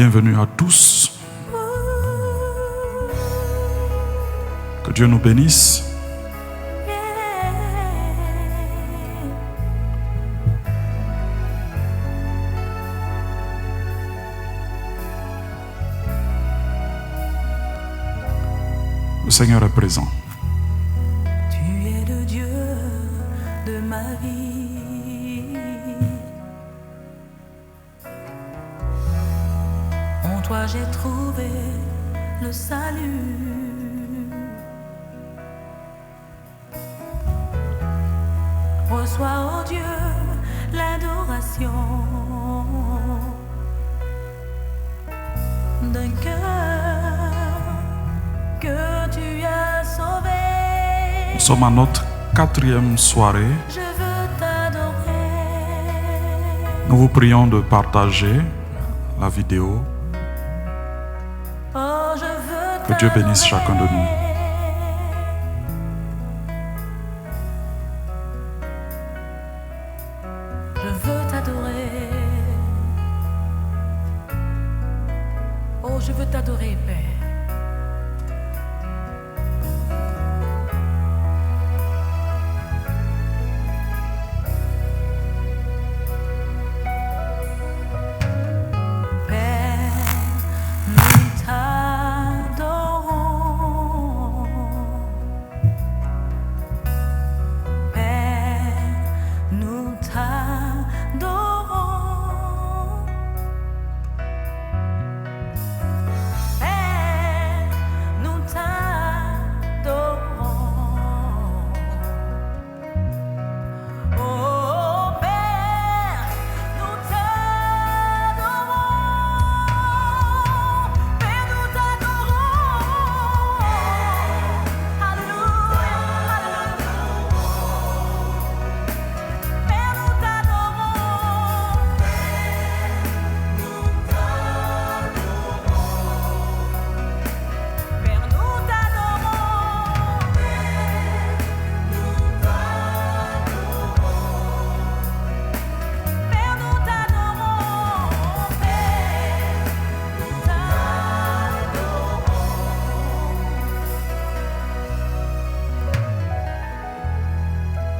Bienvenue à tous. Que Dieu nous bénisse. Le Seigneur est présent. Tu es le Dieu de ma vie. En toi j'ai trouvé le salut. Reçois, oh Dieu, l'adoration d'un cœur que tu as sauvé. Nous sommes à notre 4e soirée. Je veux t'adorer. Nous vous prions de partager la vidéo. Oh, je veux Que Dieu bénisse chacun de nous. Je veux t'adorer. Oh, je veux t'adorer, Père.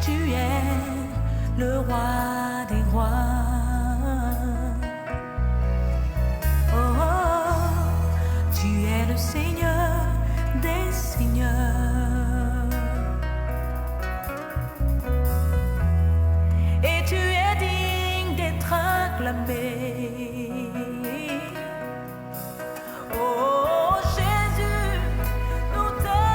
Tu es le roi des rois. Oh, oh, tu es le Seigneur des seigneurs. Et tu es digne d'être acclamé. Oh Jésus, nous t'acclamons.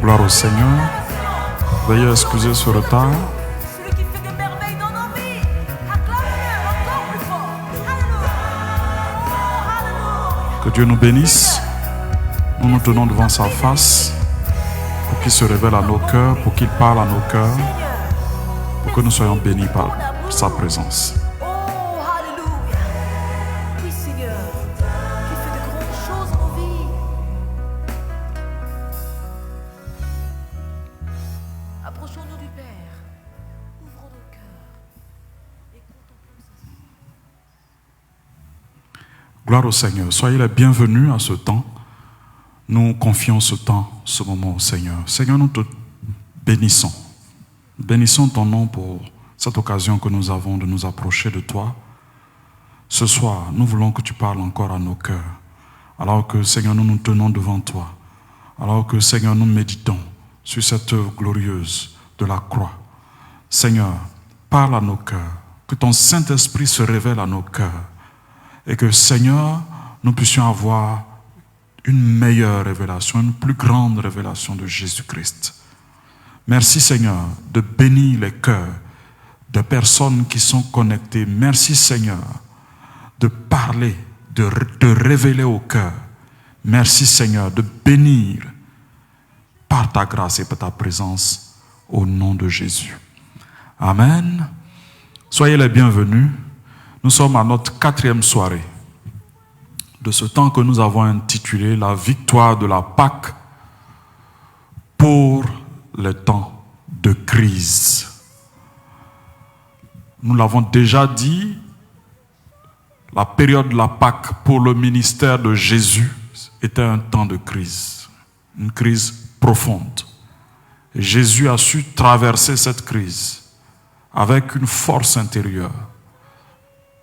Gloire au Seigneur. Veuillez excuser ce retard. Celui qui fait des merveilles dans nos vies. Acclame-le encore plus fort. Alléluia. Alléluia. Que Dieu nous bénisse. Nous nous tenons devant sa face pour qu'il se révèle à nos cœurs, pour qu'il parle à nos cœurs, pour que nous soyons bénis par sa présence. Oh, alléluia. Oui, Seigneur, qui fait de grandes choses en vie. Approchons-nous du Père. Ouvrons nos cœurs et contemplons sa sainteté. Gloire au Seigneur. Soyez les bienvenus à ce temps. Nous confions ce temps, ce moment au Seigneur. Seigneur, nous te bénissons. Bénissons ton nom pour cette occasion que nous avons de nous approcher de toi. Ce soir, nous voulons que tu parles encore à nos cœurs. Alors que, Seigneur, nous nous tenons devant toi. Alors que, Seigneur, nous méditons sur cette œuvre glorieuse de la croix. Seigneur, parle à nos cœurs. Que ton Saint-Esprit se révèle à nos cœurs. Et que, Seigneur, nous puissions avoir une meilleure révélation, une plus grande révélation de Jésus-Christ. Merci Seigneur de bénir les cœurs de personnes qui sont connectées. Merci Seigneur de parler, de révéler au cœur. Merci Seigneur de bénir par ta grâce et par ta présence au nom de Jésus. Amen. Soyez les bienvenus. Nous sommes à notre 4e soirée de ce temps que nous avons intitulé la victoire de la Pâque pour les temps de crise. Nous l'avons déjà dit, la période de la Pâque pour le ministère de Jésus était un temps de crise, une crise profonde. Et Jésus a su traverser cette crise avec une force intérieure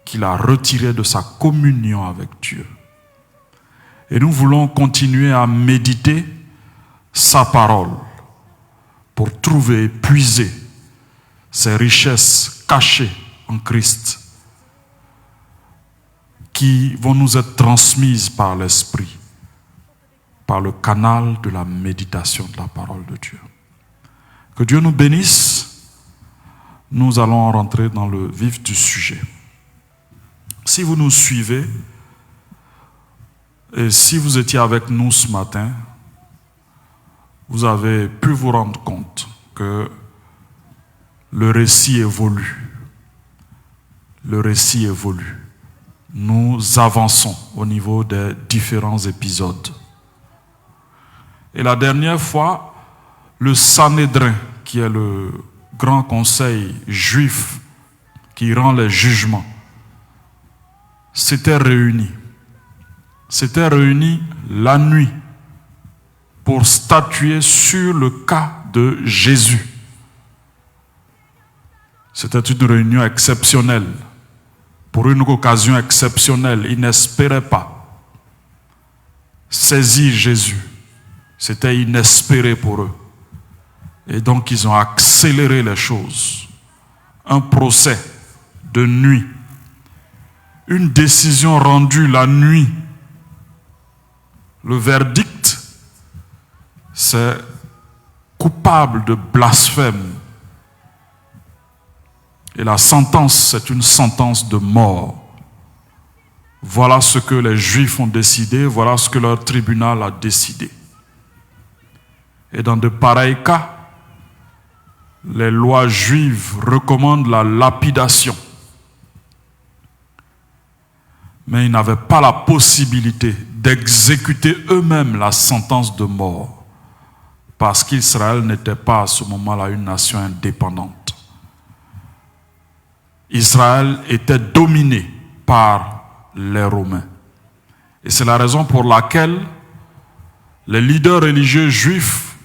qu'il a retirée de sa communion avec Dieu. Et nous voulons continuer à méditer sa parole pour trouver et puiser ces richesses cachées en Christ qui vont nous être transmises par l'Esprit, par le canal de la méditation de la parole de Dieu. Que Dieu nous bénisse. Nous allons rentrer dans le vif du sujet. Si vous nous suivez, et si vous étiez avec nous ce matin, vous avez pu vous rendre compte que le récit évolue. Le récit évolue. Nous avançons au niveau des différents épisodes. Et la dernière fois, le Sanhédrin, qui est le grand conseil juif qui rend les jugements, s'était réuni. S'était réuni la nuit pour statuer sur le cas de Jésus. C'était une réunion exceptionnelle, pour une occasion exceptionnelle. Ils n'espéraient pas saisir Jésus. C'était inespéré pour eux. Et donc ils ont accéléré les choses. Un procès de nuit. Une décision rendue la nuit. Le verdict, c'est coupable de blasphème. Et la sentence, c'est une sentence de mort. Voilà ce que les Juifs ont décidé, voilà ce que leur tribunal a décidé. Et dans de pareils cas, les lois juives recommandent la lapidation. Mais ils n'avaient pas la possibilité d'exécuter eux-mêmes la sentence de mort, parce qu'Israël n'était pas à ce moment-là une nation indépendante. Israël était dominé par les Romains. Et c'est la raison pour laquelle les leaders religieux juifs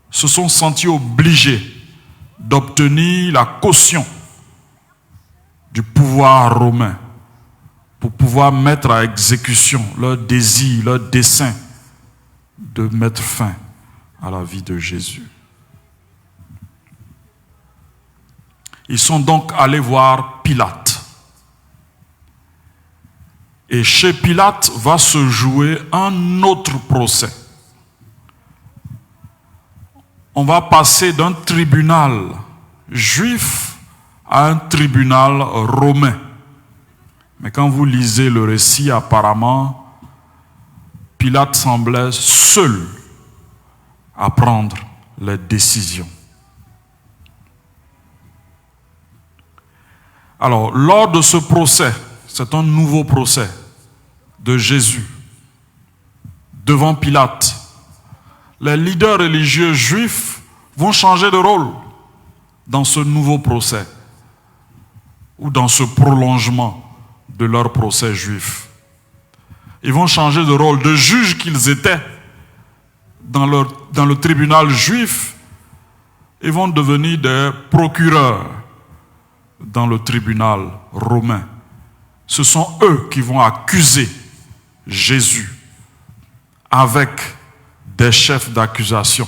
se sont sentis obligés d'obtenir la caution du pouvoir romain pour pouvoir mettre à exécution leur désir, leur dessein de mettre fin à la vie de Jésus. Ils sont donc allés voir Pilate. Et chez Pilate va se jouer un autre procès. On va passer d'un tribunal juif à un tribunal romain. Mais quand vous lisez le récit, apparemment, Pilate semblait seul à prendre les décisions. Alors, lors de ce procès, c'est un nouveau procès de Jésus devant Pilate, les leaders religieux juifs vont changer de rôle dans ce nouveau procès ou dans ce prolongement de leur procès juif. Ils vont changer de rôle. De juges qu'ils étaient dans le tribunal juif, ils vont devenir des procureurs dans le tribunal romain. Ce sont eux qui vont accuser Jésus avec des chefs d'accusation.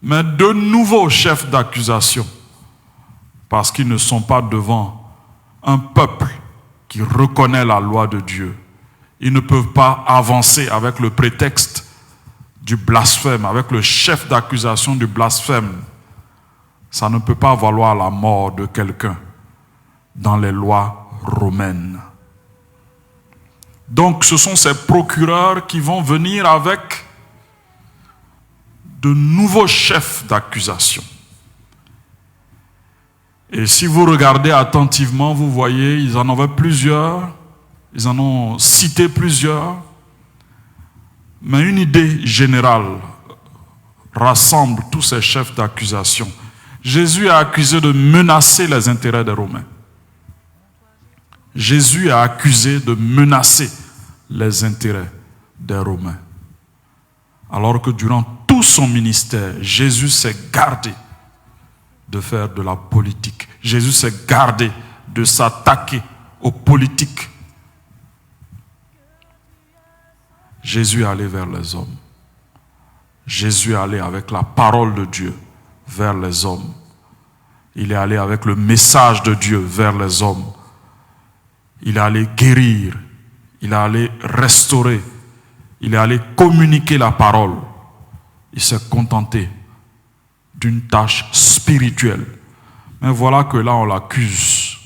Mais de nouveaux chefs d'accusation, parce qu'ils ne sont pas devant un peuple qui reconnaît la loi de Dieu. Ils ne peuvent pas avancer avec le prétexte du blasphème, avec le chef d'accusation du blasphème. Ça ne peut pas valoir la mort de quelqu'un dans les lois romaines. Donc ce sont ces procureurs qui vont venir avec de nouveaux chefs d'accusation. Et si vous regardez attentivement, vous voyez, ils en avaient plusieurs, ils en ont cité plusieurs, mais une idée générale rassemble tous ces chefs d'accusation. Jésus a accusé de menacer les intérêts des Romains. Jésus a accusé de menacer les intérêts des Romains. Alors que durant tout son ministère, Jésus s'est gardé de faire de la politique. Jésus s'est gardé de s'attaquer aux politiques. Jésus est allé vers les hommes. Jésus est allé avec la parole de Dieu vers les hommes. Il est allé avec le message de Dieu vers les hommes. Il est allé guérir. Il est allé restaurer. Il est allé communiquer la parole. Il s'est contenté d'une tâche spirituelle. Mais voilà que là, on l'accuse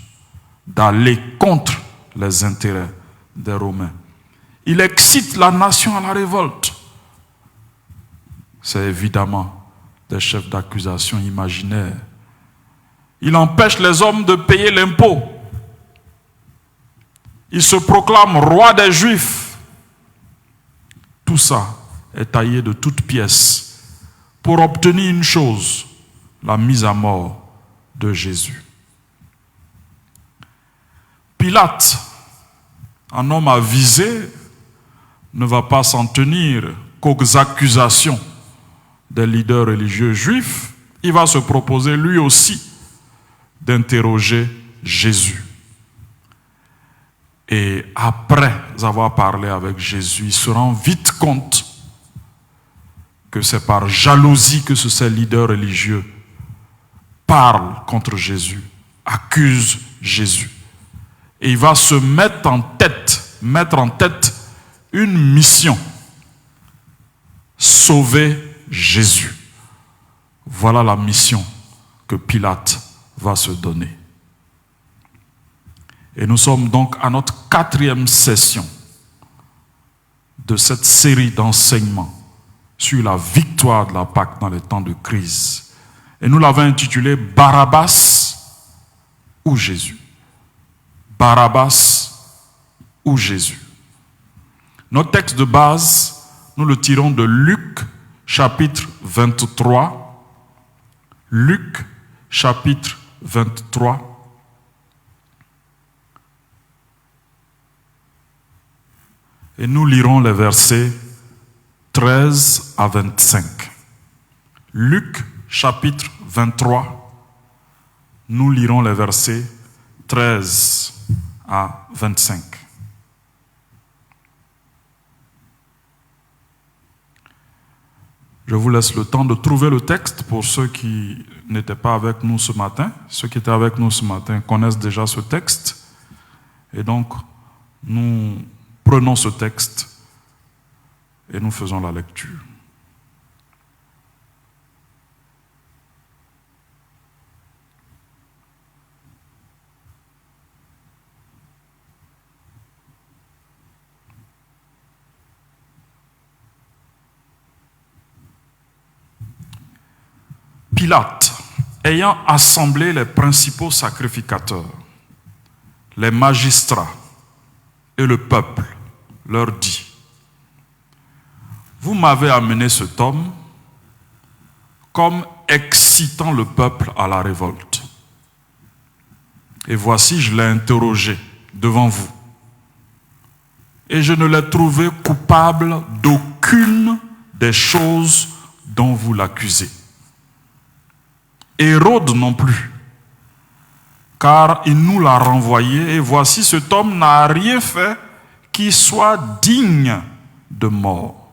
d'aller contre les intérêts des Romains. Il excite la nation à la révolte. C'est évidemment des chefs d'accusation imaginaires. Il empêche les hommes de payer l'impôt. Il se proclame roi des Juifs. Tout ça est taillé de toutes pièces pour obtenir une chose, la mise à mort de Jésus. Pilate, un homme avisé, ne va pas s'en tenir qu'aux accusations des leaders religieux juifs. Il va se proposer lui aussi d'interroger Jésus. Et après avoir parlé avec Jésus, il se rend vite compte que c'est par jalousie que ces leaders religieux parlent contre Jésus, accusent Jésus. Et il va se mettre en tête une mission: sauver Jésus. Voilà la mission que Pilate va se donner. Et nous sommes donc à notre 4e session de cette série d'enseignements sur la victoire de la Pâque dans les temps de crise. Et nous l'avons intitulé Barabbas ou Jésus. Barabbas ou Jésus. Notre texte de base, nous le tirons de Luc, chapitre 23. Luc, chapitre 23. Et nous lirons les versets 13 à 25. Luc, chapitre 23. Nous lirons les versets 13 à 25. Je vous laisse le temps de trouver le texte pour ceux qui n'étaient pas avec nous ce matin. Ceux qui étaient avec nous ce matin connaissent déjà ce texte. Et donc, nous prenons ce texte et nous faisons la lecture. Pilate, ayant assemblé les principaux sacrificateurs, les magistrats et le peuple, leur dit: vous m'avez amené cet homme comme excitant le peuple à la révolte. Et voici, je l'ai interrogé devant vous. Et je ne l'ai trouvé coupable d'aucune des choses dont vous l'accusez. Hérode non plus, car il nous l'a renvoyé, et voici, cet homme n'a rien fait qui soit digne de mort.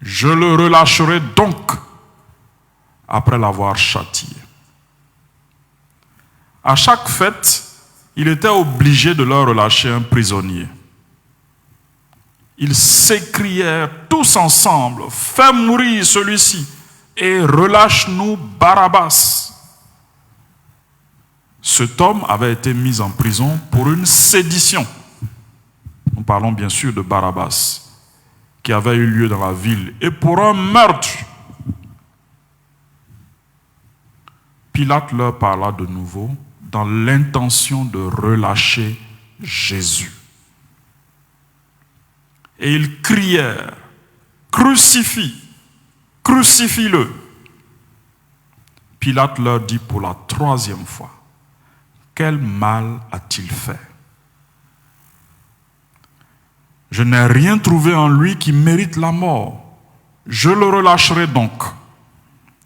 Je le relâcherai donc après l'avoir châtié. À chaque fête, il était obligé de leur relâcher un prisonnier. Ils s'écrièrent tous ensemble, « Fais mourir celui-ci et relâche-nous Barabbas. » Cet homme avait été mis en prison pour une sédition. Nous parlons bien sûr de Barabbas, qui avait eu lieu dans la ville, et pour un meurtre. Pilate leur parla de nouveau dans l'intention de relâcher Jésus. Et ils crièrent, « Crucifie, crucifie-le !» Pilate leur dit pour la 3e fois, « Quel mal a-t-il fait? Je n'ai rien trouvé en lui qui mérite la mort. Je le relâcherai donc,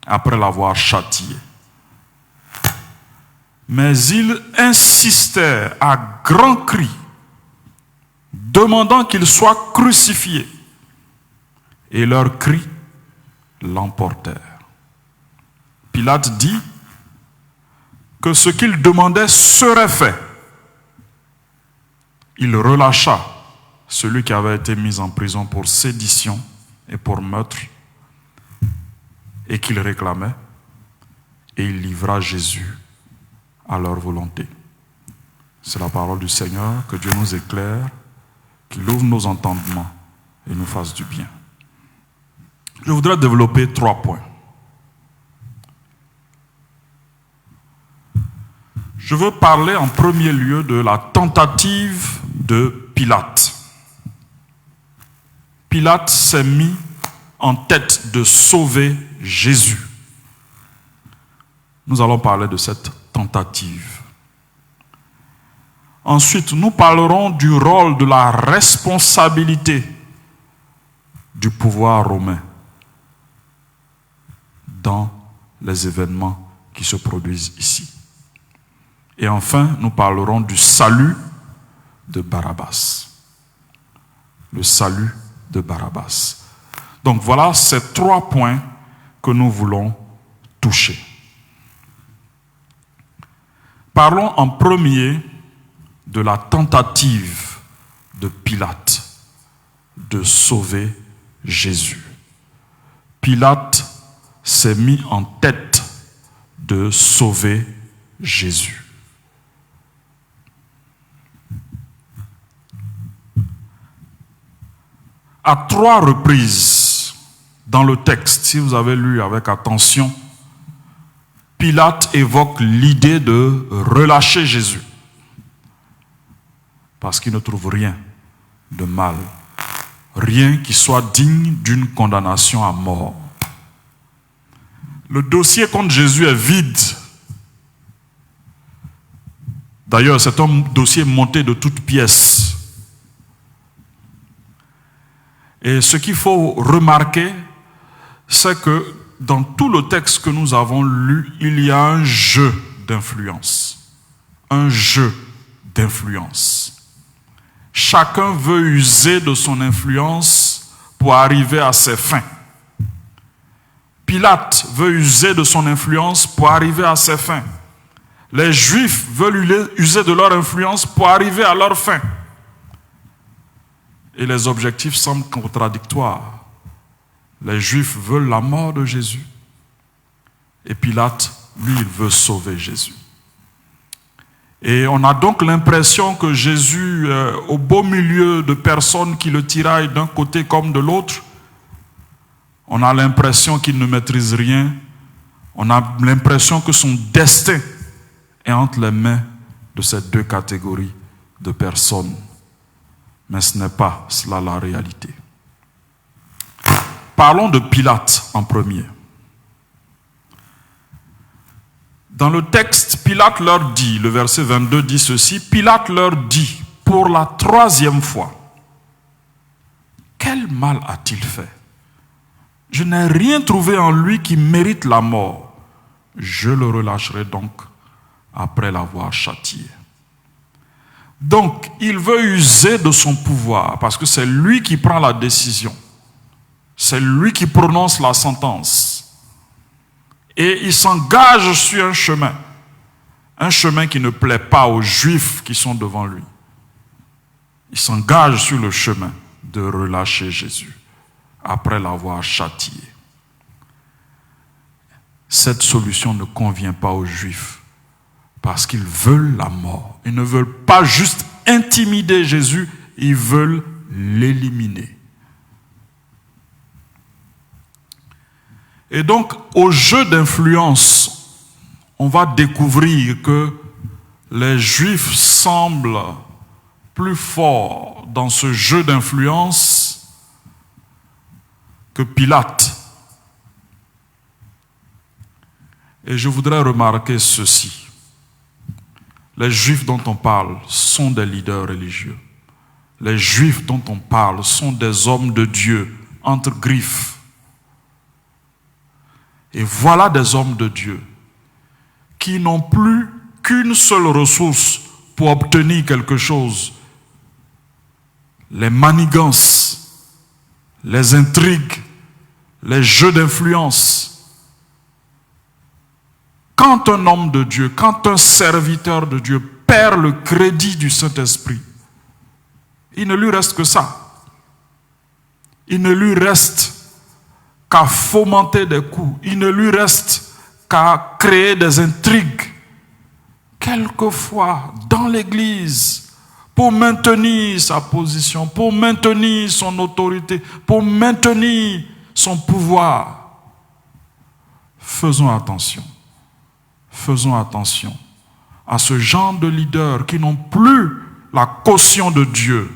après l'avoir châtié. » Mais ils insistèrent à grands cris, demandant qu'il soit crucifié. Et leurs cris l'emportèrent. Pilate dit que ce qu'il demandait serait fait. Il relâcha celui qui avait été mis en prison pour sédition et pour meurtre et qu'il réclamait, et il livra Jésus à leur volonté. C'est la parole du Seigneur. Que Dieu nous éclaire, qu'il ouvre nos entendements et nous fasse du bien. Je voudrais développer 3 points. Je veux parler en premier lieu de la tentative de Pilate. Pilate s'est mis en tête de sauver Jésus. Nous allons parler de cette tentative. Ensuite, nous parlerons du rôle de la responsabilité du pouvoir romain dans les événements qui se produisent ici. Et enfin, nous parlerons du salut de Barabbas. Le salut de Barabbas. Donc voilà ces 3 points que nous voulons toucher. Parlons en premier de la tentative de Pilate de sauver Jésus. Pilate s'est mis en tête de sauver Jésus. À 3 reprises dans le texte, si vous avez lu avec attention, Pilate évoque l'idée de relâcher Jésus parce qu'il ne trouve rien de mal, rien qui soit digne d'une condamnation à mort. Le dossier contre Jésus est vide. D'ailleurs, c'est un dossier monté de toutes pièces. Et ce qu'il faut remarquer, c'est que dans tout le texte que nous avons lu, il y a un jeu d'influence. Un jeu d'influence. Chacun veut user de son influence pour arriver à ses fins. Pilate veut user de son influence pour arriver à ses fins. Les Juifs veulent user de leur influence pour arriver à leurs fins. Et les objectifs semblent contradictoires. Les Juifs veulent la mort de Jésus. Et Pilate, lui, il veut sauver Jésus. Et on a donc l'impression que Jésus, au beau milieu de personnes qui le tiraillent d'un côté comme de l'autre, on a l'impression qu'il ne maîtrise rien. On a l'impression que son destin est entre les mains de ces 2 catégories de personnes. Mais ce n'est pas cela la réalité. Parlons de Pilate en premier. Dans le texte, Pilate leur dit, le verset 22 dit ceci, Pilate leur dit pour la 3e fois, « Quel mal a-t-il fait? Je n'ai rien trouvé en lui qui mérite la mort. Je le relâcherai donc après l'avoir châtié. » Donc, il veut user de son pouvoir parce que c'est lui qui prend la décision. C'est lui qui prononce la sentence. Et il s'engage sur un un chemin qui ne plaît pas aux Juifs qui sont devant lui. Il s'engage sur le chemin de relâcher Jésus après l'avoir châtié. Cette solution ne convient pas aux Juifs parce qu'ils veulent la mort. Ils ne veulent pas juste intimider Jésus, ils veulent l'éliminer. Et donc, au jeu d'influence, on va découvrir que les Juifs semblent plus forts dans ce jeu d'influence que Pilate. Et je voudrais remarquer ceci. Les Juifs dont on parle sont des leaders religieux. Les Juifs dont on parle sont des hommes de Dieu entre griffes. Et voilà des hommes de Dieu qui n'ont plus qu'une seule ressource pour obtenir quelque chose. Les manigances, les intrigues, les jeux d'influence. Quand un homme de Dieu, quand un serviteur de Dieu perd le crédit du Saint-Esprit, il ne lui reste que ça. Il ne lui reste qu'à fomenter des coups. Il ne lui reste qu'à créer des intrigues, quelquefois dans l'Église, pour maintenir sa position, pour maintenir son autorité, pour maintenir son pouvoir. Faisons attention. Faisons attention à ce genre de leaders qui n'ont plus la caution de Dieu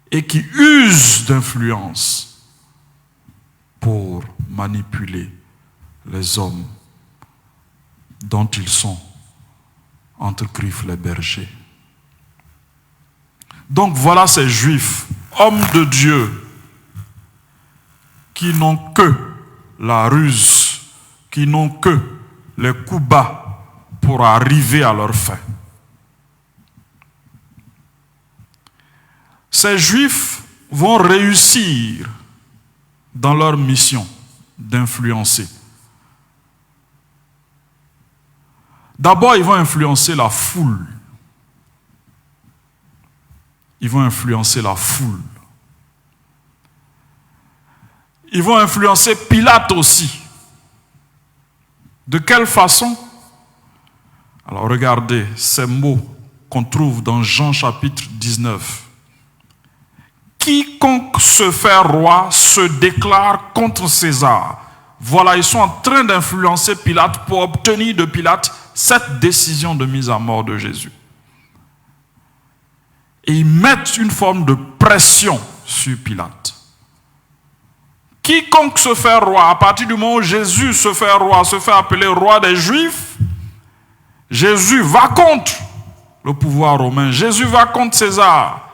et qui usent d'influence pour manipuler les hommes dont ils sont entre griffes les bergers. Donc voilà ces Juifs, hommes de Dieu, qui n'ont que la ruse, qui n'ont que les coups bas pour arriver à leur fin. Ces Juifs vont réussir dans leur mission d'influencer. D'abord, ils vont influencer la foule. Ils vont influencer la foule. Ils vont influencer Pilate aussi. De quelle façon? Alors regardez ces mots qu'on trouve dans Jean chapitre 19. Quiconque se fait roi se déclare contre César. Voilà, ils sont en train d'influencer Pilate pour obtenir de Pilate cette décision de mise à mort de Jésus. Et ils mettent une forme de pression sur Pilate. Quiconque se fait roi, à partir du moment où Jésus se fait roi, se fait appeler roi des Juifs, Jésus va contre le pouvoir romain. Jésus va contre César.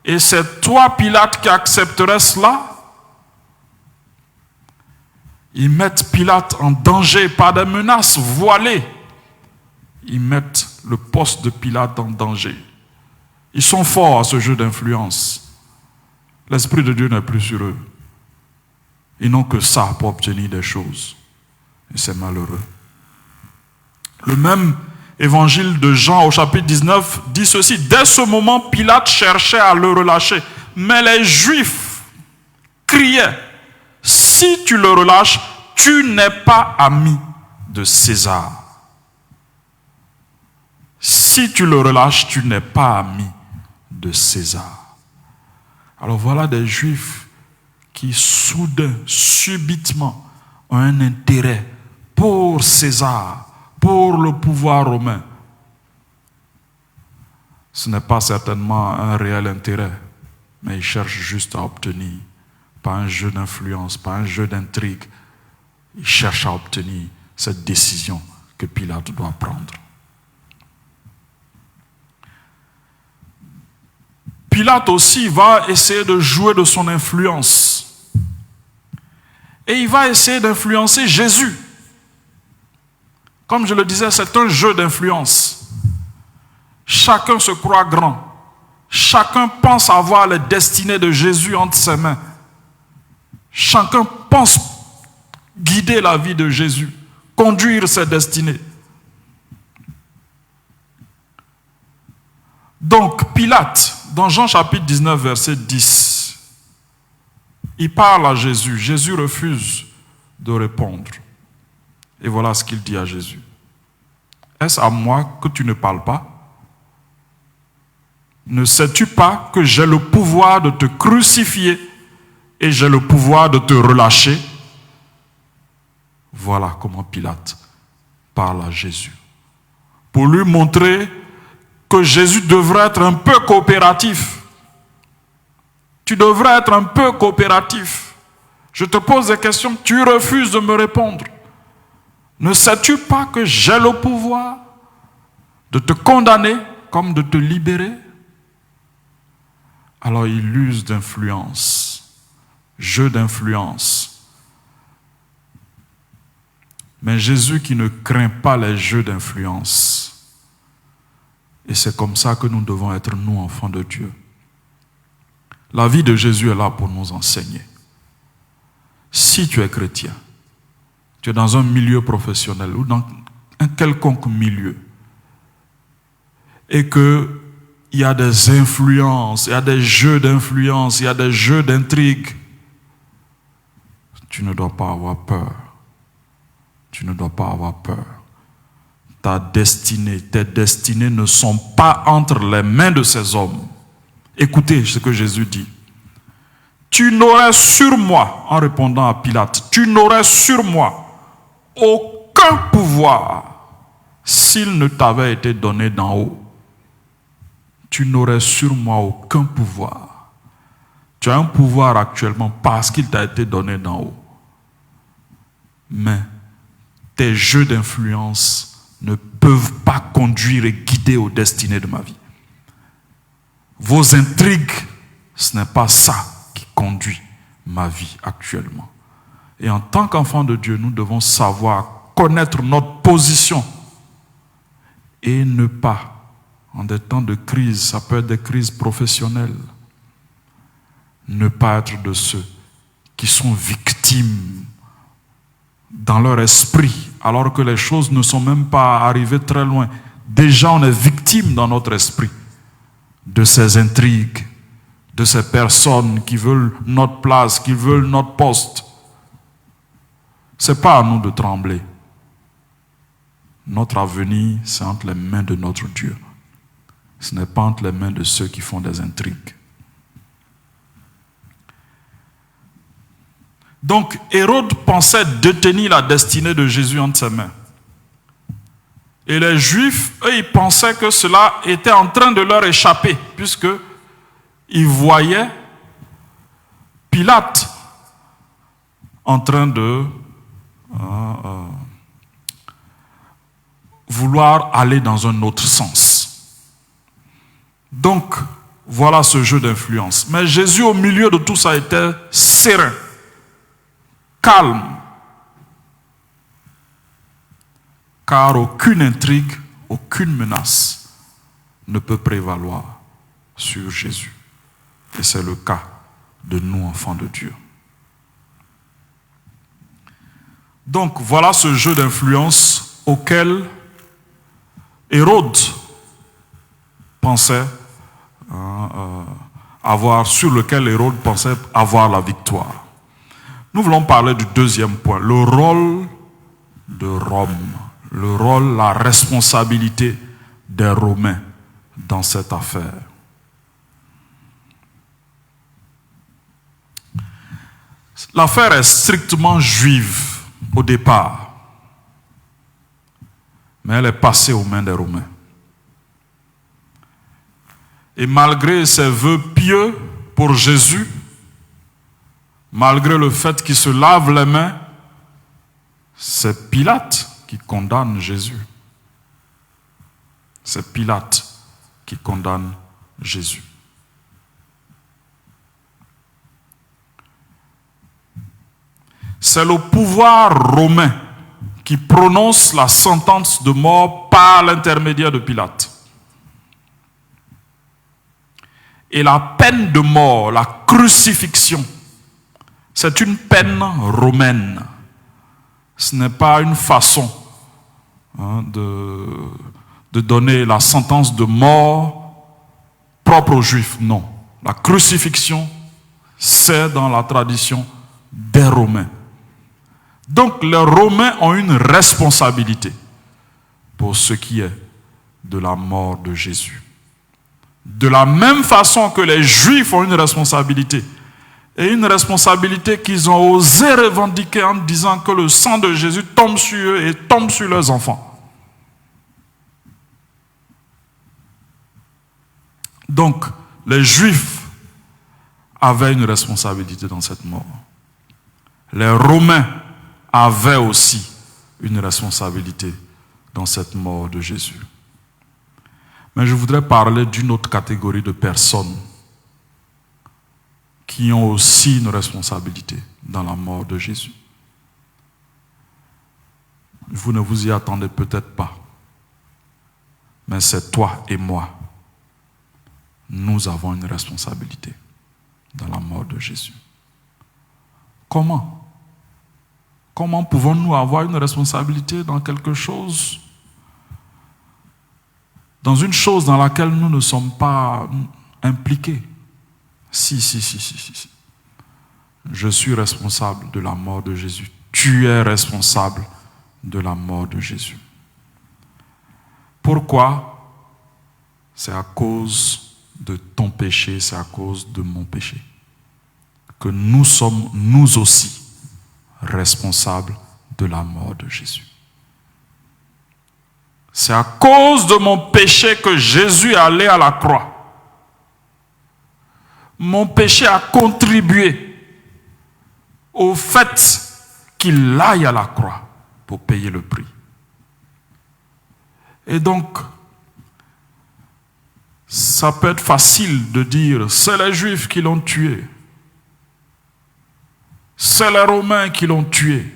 Et c'est toi, Pilate, qui accepterais cela? Ils mettent Pilate en danger par des menaces voilées. Ils mettent le poste de Pilate en danger. Ils sont forts à ce jeu d'influence. L'Esprit de Dieu n'est plus sur eux. Ils n'ont que ça pour obtenir des choses. Et c'est malheureux. Le même évangile de Jean au chapitre 19 dit ceci. Dès ce moment, Pilate cherchait à le relâcher. Mais les Juifs criaient, si tu le relâches, tu n'es pas ami de César. Si tu le relâches, tu n'es pas ami de César. Alors voilà des Juifs qui soudain, subitement, ont un intérêt pour César, pour le pouvoir romain. Ce n'est pas certainement un réel intérêt, mais ils cherchent juste à obtenir, pas un jeu d'influence, pas un jeu d'intrigue. Ils cherchent à obtenir cette décision que Pilate doit prendre. Pilate aussi va essayer de jouer de son influence. Et il va essayer d'influencer Jésus. Comme je le disais, c'est un jeu d'influence. Chacun se croit grand. Chacun pense avoir les destinées de Jésus entre ses mains. Chacun pense guider la vie de Jésus, conduire ses destinées. Donc, Pilate, dans Jean chapitre 19, verset 10, il parle à Jésus. Jésus refuse de répondre. Et voilà ce qu'il dit à Jésus. Est-ce à moi que tu ne parles pas? Ne sais-tu pas que j'ai le pouvoir de te crucifier et j'ai le pouvoir de te relâcher? Voilà comment Pilate parle à Jésus. Pour lui montrer que Jésus devrait être un peu coopératif. Tu devrais être un peu coopératif. Je te pose des questions, tu refuses de me répondre. Ne sais-tu pas que j'ai le pouvoir de te condamner comme de te libérer? Alors il use d'influence, jeu d'influence. Mais Jésus qui ne craint pas les jeux d'influence. Et c'est comme ça que nous devons être, nous, enfants de Dieu. La vie de Jésus est là pour nous enseigner. Si tu es chrétien, tu es dans un milieu professionnel ou dans un quelconque milieu, et qu'il y a des influences, il y a des jeux d'influence, il y a des jeux d'intrigue, tu ne dois pas avoir peur. Tu ne dois pas avoir peur. Ta destinée, tes destinées ne sont pas entre les mains de ces hommes. Écoutez ce que Jésus dit. Tu n'aurais sur moi, en répondant à Pilate, tu n'aurais sur moi aucun pouvoir s'il ne t'avait été donné d'en haut. Tu n'aurais sur moi aucun pouvoir. Tu as un pouvoir actuellement parce qu'il t'a été donné d'en haut. Mais tes jeux d'influence ne peuvent pas conduire et guider aux destinées de ma vie. Vos intrigues, ce n'est pas ça qui conduit ma vie actuellement. Et en tant qu'enfants de Dieu, nous devons savoir connaître notre position et ne pas, en des temps de crise, ça peut être des crises professionnelles, ne pas être de ceux qui sont victimes dans leur esprit, alors que les choses ne sont même pas arrivées très loin. Déjà, on est victime dans notre esprit de ces intrigues, de ces personnes qui veulent notre place, qui veulent notre poste. Ce n'est pas à nous de trembler. Notre avenir, c'est entre les mains de notre Dieu. Ce n'est pas entre les mains de ceux qui font des intrigues. Donc, Hérode pensait détenir la destinée de Jésus entre ses mains. Et les Juifs, eux, ils pensaient que cela était en train de leur échapper, puisqu'ils voyaient Pilate en train de vouloir aller dans un autre sens. Donc, voilà ce jeu d'influence. Mais Jésus, au milieu de tout ça, était serein, calme, car aucune intrigue, aucune menace ne peut prévaloir sur Jésus. Et c'est le cas de nous, enfants de Dieu. Donc, voilà ce jeu d'influence auquel Hérode pensait sur lequel Hérode pensait avoir la victoire. Nous voulons parler du deuxième point, le rôle de Rome, le rôle, la responsabilité des Romains dans cette affaire. L'affaire est strictement juive au départ, mais elle est passée aux mains des Romains. Et malgré ses vœux pieux pour Jésus, malgré le fait qu'il se lave les mains, c'est Pilate qui condamne Jésus. C'est Pilate qui condamne Jésus. C'est le pouvoir romain qui prononce la sentence de mort par l'intermédiaire de Pilate. Et la peine de mort, la crucifixion, c'est une peine romaine. Ce n'est pas une façon de donner la sentence de mort propre aux Juifs, non. La crucifixion, c'est dans la tradition des Romains. Donc les Romains ont une responsabilité pour ce qui est de la mort de Jésus. De la même façon que les Juifs ont une responsabilité, et une responsabilité qu'ils ont osé revendiquer en disant que le sang de Jésus tombe sur eux et tombe sur leurs enfants. Donc, les Juifs avaient une responsabilité dans cette mort. Les Romains avaient aussi une responsabilité dans cette mort de Jésus. Mais je voudrais parler d'une autre catégorie de personnes qui ont aussi une responsabilité dans la mort de Jésus. Vous ne vous y attendez peut-être pas, mais c'est toi et moi. Nous avons une responsabilité dans la mort de Jésus. Comment? Comment pouvons-nous avoir une responsabilité dans quelque chose, dans une chose dans laquelle nous ne sommes pas impliqués? Si. Je suis responsable de la mort de Jésus. Tu es responsable de la mort de Jésus. Pourquoi? C'est à cause de ton péché, c'est à cause de mon péché que nous sommes, nous aussi, responsables de la mort de Jésus. C'est à cause de mon péché que Jésus est allé à la croix. Mon péché a contribué au fait qu'il aille à la croix pour payer le prix. Et donc, ça peut être facile de dire, c'est les Juifs qui l'ont tué. C'est les Romains qui l'ont tué.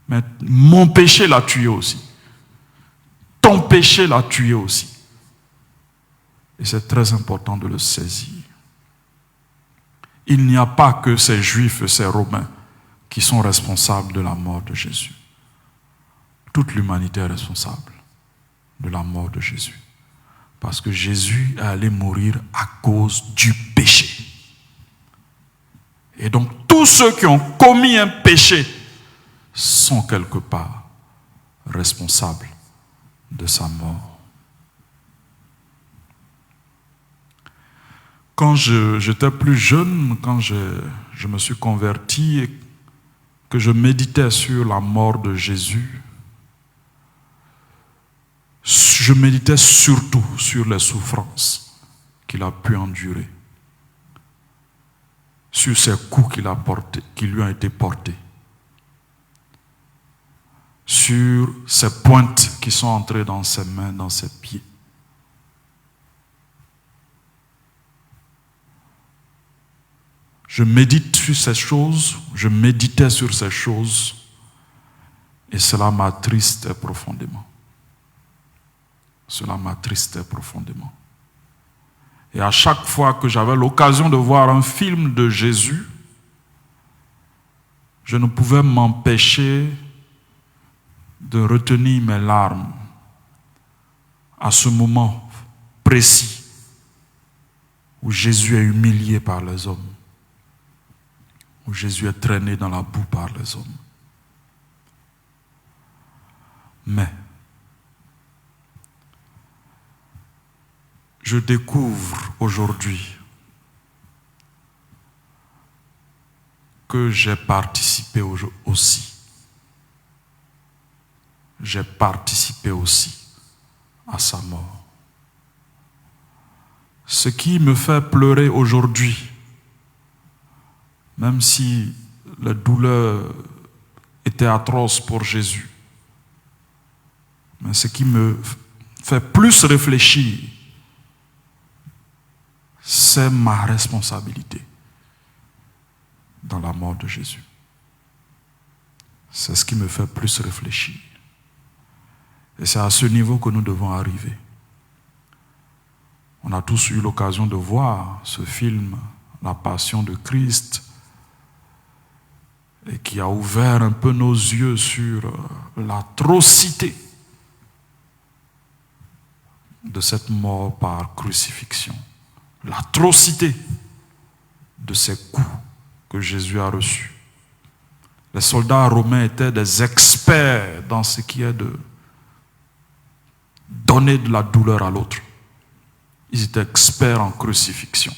Mais mon péché l'a tué aussi. Ton péché l'a tué aussi. Et c'est très important de le saisir. Il n'y a pas que ces Juifs et ces Romains qui sont responsables de la mort de Jésus. Toute l'humanité est responsable de la mort de Jésus. Parce que Jésus est allé mourir à cause du péché. Et donc tous ceux qui ont commis un péché sont quelque part responsables de sa mort. Quand j'étais plus jeune, quand je me suis converti et que je méditais sur la mort de Jésus, je méditais surtout sur les souffrances qu'il a pu endurer, sur ces coups qui lui ont été portés, sur ces pointes qui sont entrées dans ses mains, dans ses pieds. Je médite sur ces choses, je méditais sur ces choses, et cela m'attristait profondément. Cela m'attristait profondément. Et à chaque fois que j'avais l'occasion de voir un film de Jésus, je ne pouvais m'empêcher de retenir mes larmes à ce moment précis où Jésus est humilié par les hommes, où Jésus est traîné dans la boue par les hommes. Mais je découvre aujourd'hui que j'ai participé aussi. J'ai participé aussi à sa mort. Ce qui me fait pleurer aujourd'hui, même si la douleur était atroce pour Jésus, mais ce qui me fait plus réfléchir, c'est ma responsabilité dans la mort de Jésus. C'est ce qui me fait plus réfléchir. Et c'est à ce niveau que nous devons arriver. On a tous eu l'occasion de voir ce film, La Passion de Christ, et qui a ouvert un peu nos yeux sur l'atrocité de cette mort par crucifixion, l'atrocité de ces coups que Jésus a reçus. Les soldats romains étaient des experts dans ce qui est de donner de la douleur à l'autre. Ils étaient experts en crucifixion.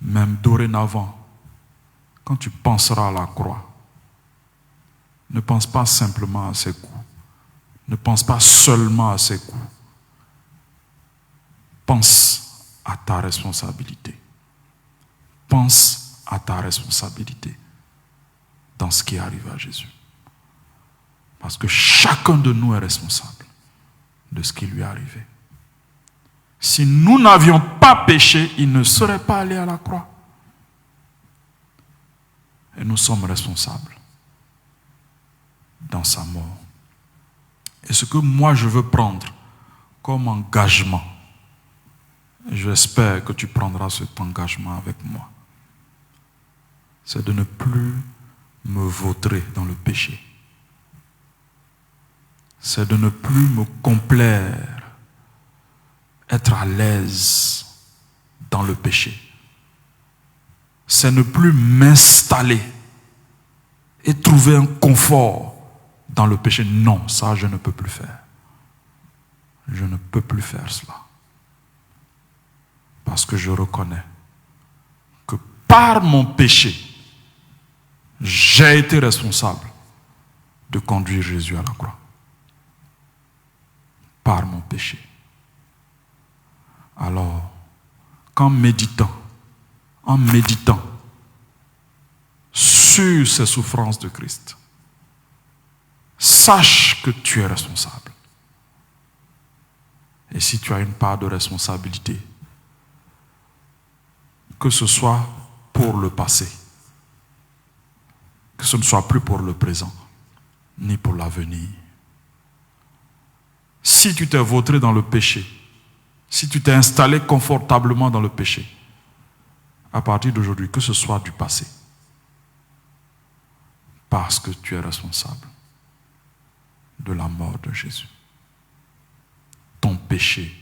Même dorénavant, quand tu penseras à la croix, ne pense pas simplement à ces coups. Ne pense pas seulement à ces coups. Pense à ta responsabilité. Pense à ta responsabilité dans ce qui arrive à Jésus. Parce que chacun de nous est responsable de ce qui lui est arrivé. Si nous n'avions pas péché, il ne serait pas allé à la croix. Et nous sommes responsables dans sa mort. Et ce que moi je veux prendre comme engagement, j'espère que tu prendras cet engagement avec moi, c'est de ne plus me vautrer dans le péché. C'est de ne plus me complaire, être à l'aise dans le péché. C'est ne plus m'installer et trouver un confort dans le péché. Non, ça je ne peux plus faire. Je ne peux plus faire cela. Parce que je reconnais que par mon péché, j'ai été responsable de conduire Jésus à la croix. Par mon péché. Alors, en méditant sur ces souffrances de Christ, sache que tu es responsable. Et si tu as une part de responsabilité, que ce soit pour le passé, que ce ne soit plus pour le présent, ni pour l'avenir. Si tu t'es vautré dans le péché, si tu t'es installé confortablement dans le péché, à partir d'aujourd'hui, que ce soit du passé, parce que tu es responsable de la mort de Jésus. Ton péché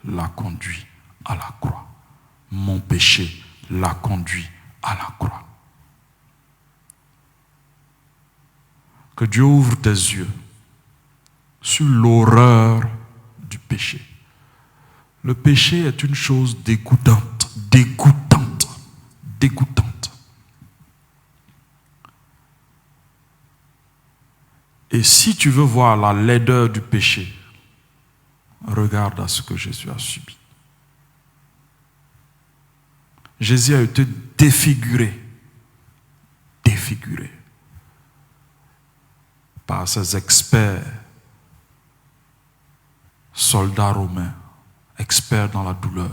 l'a conduit à la croix. Mon péché l'a conduit à la croix. Que Dieu ouvre tes yeux sur l'horreur du péché. Le péché est une chose dégoûtante, dégoûtante, dégoûtante. Et si tu veux voir la laideur du péché, regarde à ce que Jésus a subi. Jésus a été défiguré par ces experts, soldats romains, experts dans la douleur,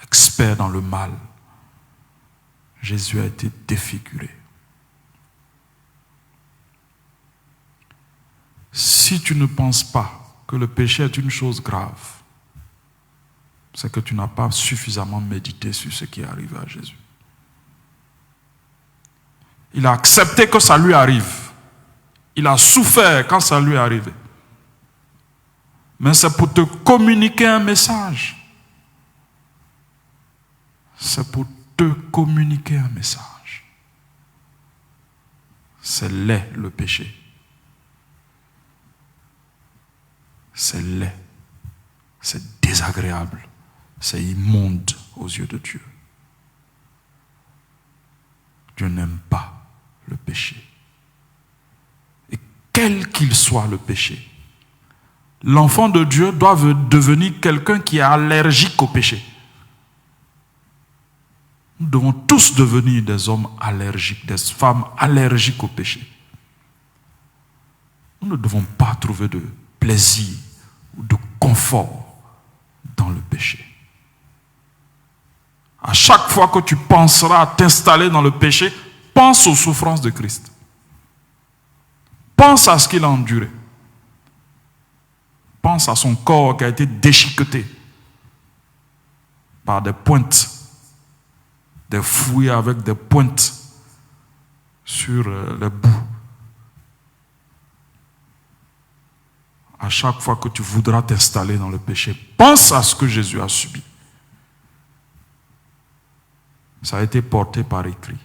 experts dans le mal. Jésus a été défiguré. Si tu ne penses pas que le péché est une chose grave, c'est que tu n'as pas suffisamment médité sur ce qui est arrivé à Jésus. Il a accepté que ça lui arrive. Il a souffert quand ça lui est arrivé. Mais c'est pour te communiquer un message. C'est pour te communiquer un message. C'est laid le péché. C'est laid. C'est désagréable. C'est immonde aux yeux de Dieu. Dieu n'aime pas le péché. Et quel qu'il soit le péché, l'enfant de Dieu doit devenir quelqu'un qui est allergique au péché. Nous devons tous devenir des hommes allergiques, des femmes allergiques au péché. Nous ne devons pas trouver de plaisir ou de confort dans le péché. À chaque fois que tu penseras à t'installer dans le péché, pense aux souffrances de Christ. Pense à ce qu'il a enduré. Pense à son corps qui a été déchiqueté par des pointes, des fouilles avec des pointes sur les bouts. À chaque fois que tu voudras t'installer dans le péché, pense à ce que Jésus a subi. Ça a été porté par écrit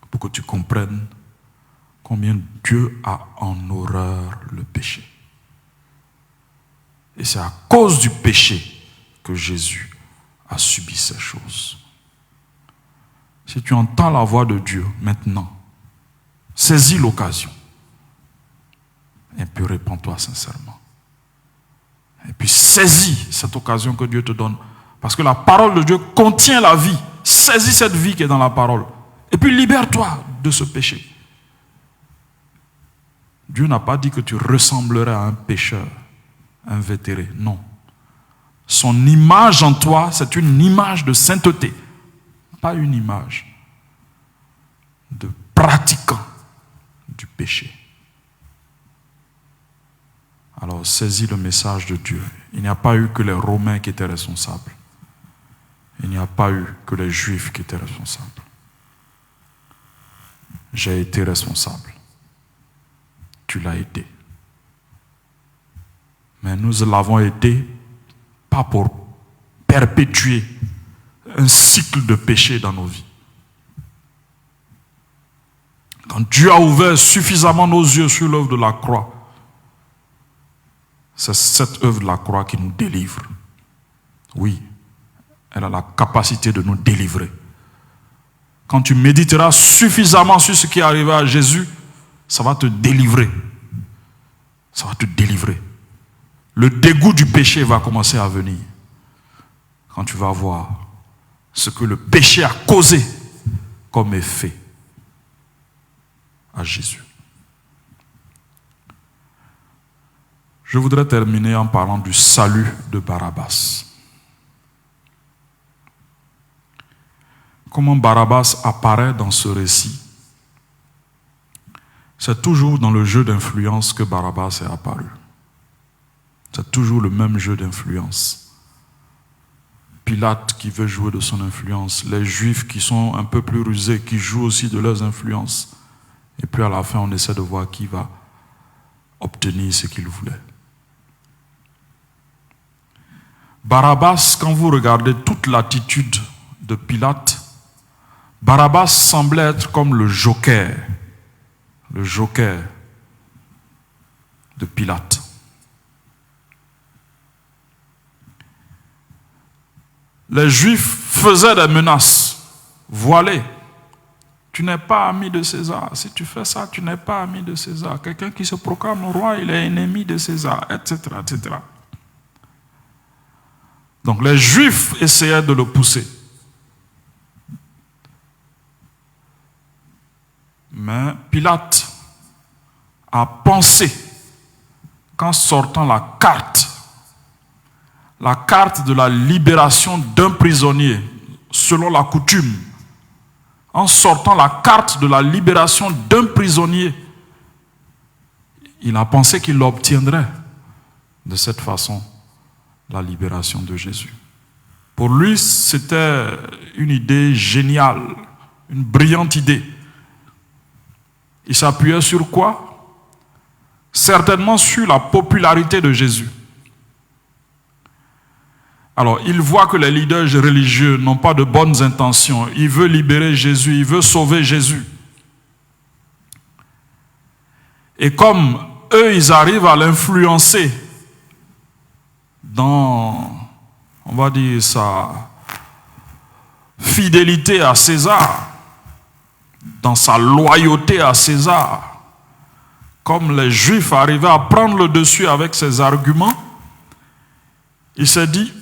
pour que tu comprennes combien Dieu a en horreur le péché. Et c'est à cause du péché que Jésus a subi ces choses. Si tu entends la voix de Dieu maintenant, saisis l'occasion. Et puis répands-toi sincèrement. Et puis saisis cette occasion que Dieu te donne. Parce que la parole de Dieu contient la vie. Saisis cette vie qui est dans la parole. Et puis libère-toi de ce péché. Dieu n'a pas dit que tu ressemblerais à un pécheur invétéré. Non. Son image en toi, c'est une image de sainteté. Pas une image de pratiquant du péché. Alors saisis le message de Dieu. Il n'y a pas eu que les Romains qui étaient responsables. Il n'y a pas eu que les Juifs qui étaient responsables. J'ai été responsable. Tu l'as été. Mais nous l'avons été pas pour perpétuer un cycle de péché dans nos vies. Quand Dieu a ouvert suffisamment nos yeux sur l'œuvre de la croix, c'est cette œuvre de la croix qui nous délivre. Oui, elle a la capacité de nous délivrer. Quand tu méditeras suffisamment sur ce qui est arrivé à Jésus, ça va te délivrer. Ça va te délivrer. Le dégoût du péché va commencer à venir. Quand tu vas voir ce que le péché a causé comme effet à Jésus. Je voudrais terminer en parlant du salut de Barabbas. Comment Barabbas apparaît dans ce récit? C'est toujours dans le jeu d'influence que Barabbas est apparu. C'est toujours le même jeu d'influence. Pilate qui veut jouer de son influence, les Juifs qui sont un peu plus rusés, qui jouent aussi de leurs influences. Et puis à la fin, on essaie de voir qui va obtenir ce qu'il voulait. Barabbas, quand vous regardez toute l'attitude de Pilate, Barabbas semblait être comme le joker de Pilate. Les Juifs faisaient des menaces voilées. Tu n'es pas ami de César. Si tu fais ça, tu n'es pas ami de César. Quelqu'un qui se proclame roi, il est ennemi de César, etc., etc. Donc les Juifs essayaient de le pousser. Mais Pilate a pensé qu'en sortant la carte de la libération d'un prisonnier, selon la coutume, en sortant la carte de la libération d'un prisonnier, il a pensé qu'il obtiendrait de cette façon la libération de Jésus. Pour lui, c'était une idée géniale, une brillante idée. Il s'appuyait sur quoi? Certainement sur la popularité de Jésus. Alors, il voit que les leaders religieux n'ont pas de bonnes intentions. Il veut libérer Jésus, il veut sauver Jésus. Et comme eux, ils arrivent à l'influencer dans, on va dire, sa fidélité à César, dans sa loyauté à César, comme les Juifs arrivaient à prendre le dessus avec ses arguments, il s'est dit,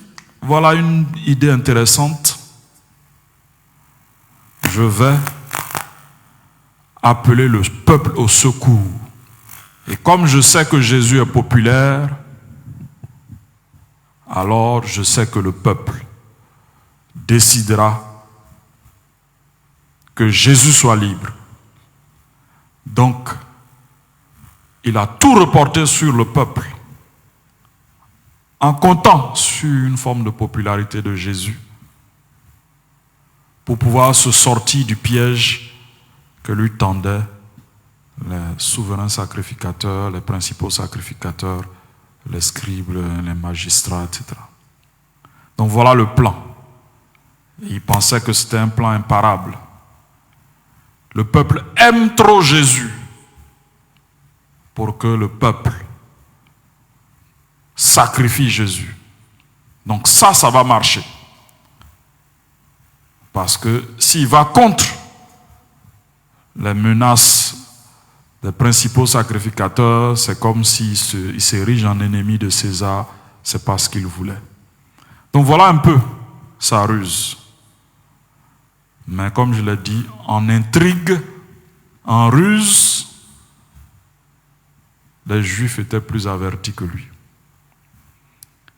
voilà une idée intéressante. Je vais appeler le peuple au secours. Et comme je sais que Jésus est populaire, alors je sais que le peuple décidera que Jésus soit libre. Donc, il a tout reporté sur le peuple, en comptant sur une forme de popularité de Jésus, pour pouvoir se sortir du piège que lui tendait les souverains sacrificateurs, les principaux sacrificateurs, les scribes, les magistrats, etc. Donc voilà le plan. Ils pensaient que c'était un plan imparable. Le peuple aime trop Jésus pour que le peuple sacrifie Jésus. Donc ça va marcher. Parce que s'il va contre les menaces des principaux sacrificateurs, c'est comme s'il s'érige en ennemi de César, c'est pas ce qu'il voulait. Donc voilà un peu sa ruse. Mais comme je l'ai dit, en intrigue, en ruse, les Juifs étaient plus avertis que lui.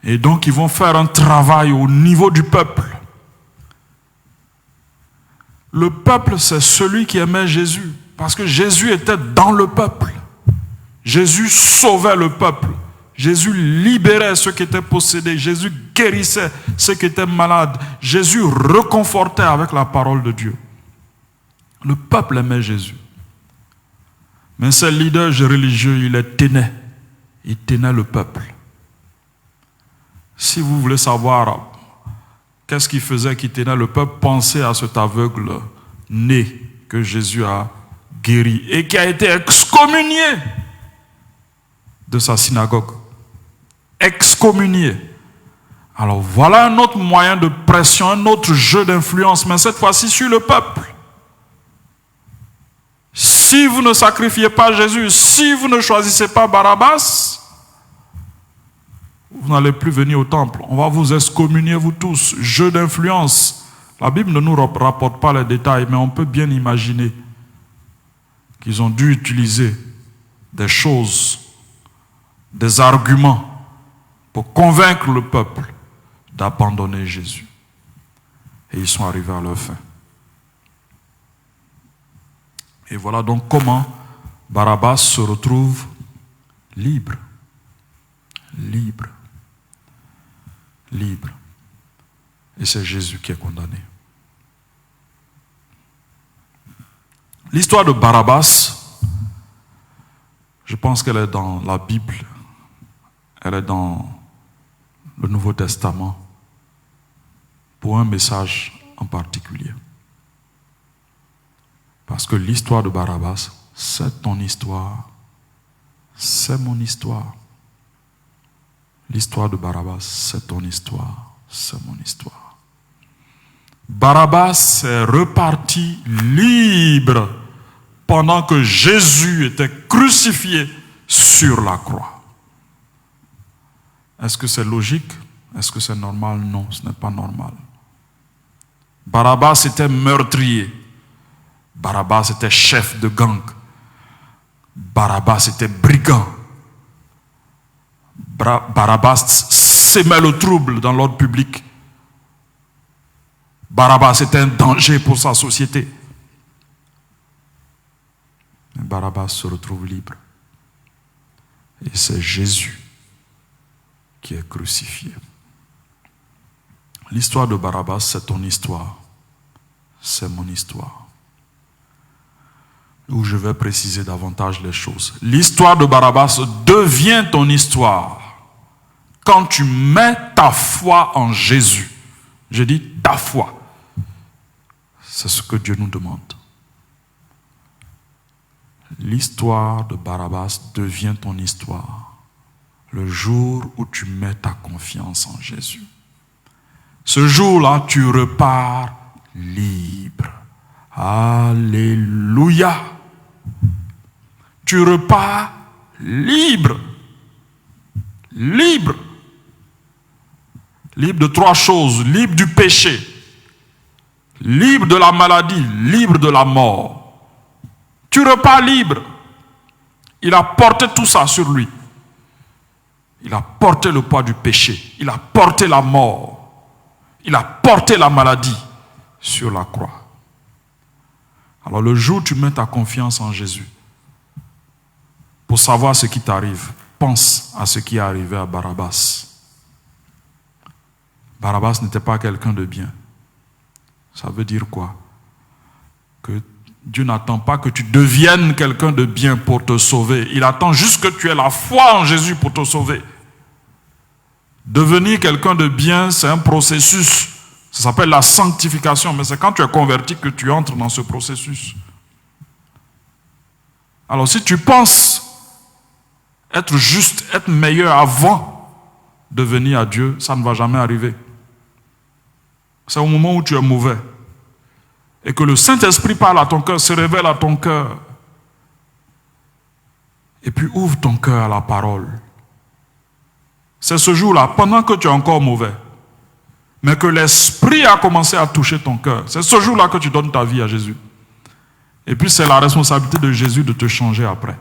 Et donc ils vont faire un travail au niveau du peuple. Le peuple, c'est celui qui aimait Jésus, parce que Jésus était dans le peuple. Jésus sauvait le peuple. Jésus libérait ceux qui étaient possédés. Jésus guérissait ceux qui étaient malades. Jésus réconfortait avec la parole de Dieu. Le peuple aimait Jésus. Mais ces leaders religieux, ils les tenaient. Ils tenaient le peuple. Si vous voulez savoir qu'est-ce qu'il faisait qui tenait le peuple, pensez à cet aveugle né que Jésus a guéri et qui a été excommunié de sa synagogue. Excommunié. Alors voilà un autre moyen de pression, un autre jeu d'influence, mais cette fois-ci sur le peuple. Si vous ne sacrifiez pas Jésus, si vous ne choisissez pas Barabbas, vous n'allez plus venir au temple. On va vous excommunier, vous tous. Jeu d'influence. La Bible ne nous rapporte pas les détails, mais on peut bien imaginer qu'ils ont dû utiliser des choses, des arguments pour convaincre le peuple d'abandonner Jésus. Et ils sont arrivés à leur fin. Et voilà donc comment Barabbas se retrouve libre. Libre. Libre. Et c'est Jésus qui est condamné. L'histoire de Barabbas, je pense qu'elle est dans la Bible, elle est dans le Nouveau Testament pour un message en particulier. Parce que l'histoire de Barabbas, c'est ton histoire, c'est mon histoire. L'histoire de Barabbas, c'est ton histoire, c'est mon histoire. Barabbas est reparti libre pendant que Jésus était crucifié sur la croix. Est-ce que c'est logique? Est-ce que c'est normal? Non, ce n'est pas normal. Barabbas était meurtrier. Barabbas était chef de gang. Barabbas était brigand. Barabbas sémait le trouble dans l'ordre public. Barabbas était un danger pour sa société. Mais Barabbas se retrouve libre. Et c'est Jésus qui est crucifié. L'histoire de Barabbas, c'est ton histoire. C'est mon histoire. Où je vais préciser davantage les choses. L'histoire de Barabbas devient ton histoire quand tu mets ta foi en Jésus. Je dis ta foi. C'est ce que Dieu nous demande. L'histoire de Barabbas devient ton histoire le jour où tu mets ta confiance en Jésus. Ce jour-là, tu repars libre. Alléluia. Tu repars libre. Libre. Libre de trois choses. Libre du péché. Libre de la maladie. Libre de la mort. Tu repars libre. Il a porté tout ça sur lui. Il a porté le poids du péché. Il a porté la mort. Il a porté la maladie sur la croix. Alors le jour où tu mets ta confiance en Jésus, pour savoir ce qui t'arrive, pense à ce qui est arrivé à Barabbas. Barabbas n'était pas quelqu'un de bien. Ça veut dire quoi? Que Dieu n'attend pas que tu deviennes quelqu'un de bien pour te sauver. Il attend juste que tu aies la foi en Jésus pour te sauver. Devenir quelqu'un de bien, c'est un processus. Ça s'appelle la sanctification, mais c'est quand tu es converti que tu entres dans ce processus. Alors si tu penses être juste, être meilleur avant de venir à Dieu, ça ne va jamais arriver. C'est au moment où tu es mauvais et que le Saint-Esprit parle à ton cœur, se révèle à ton cœur, et puis ouvre ton cœur à la parole. C'est ce jour-là, pendant que tu es encore mauvais, mais que l'Esprit a commencé à toucher ton cœur, c'est ce jour-là que tu donnes ta vie à Jésus. Et puis c'est la responsabilité de Jésus de te changer après.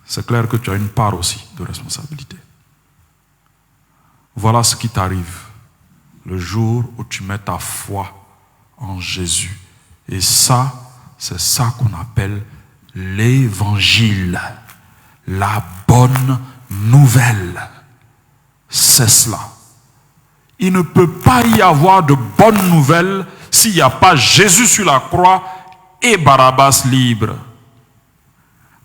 C'est clair que tu as une part aussi de responsabilité. Voilà ce qui t'arrive le jour où tu mets ta foi en Jésus. Et ça, c'est ça qu'on appelle l'évangile. La bonne nouvelle. C'est cela. Il ne peut pas y avoir de bonne nouvelle s'il n'y a pas Jésus sur la croix et Barabbas libre.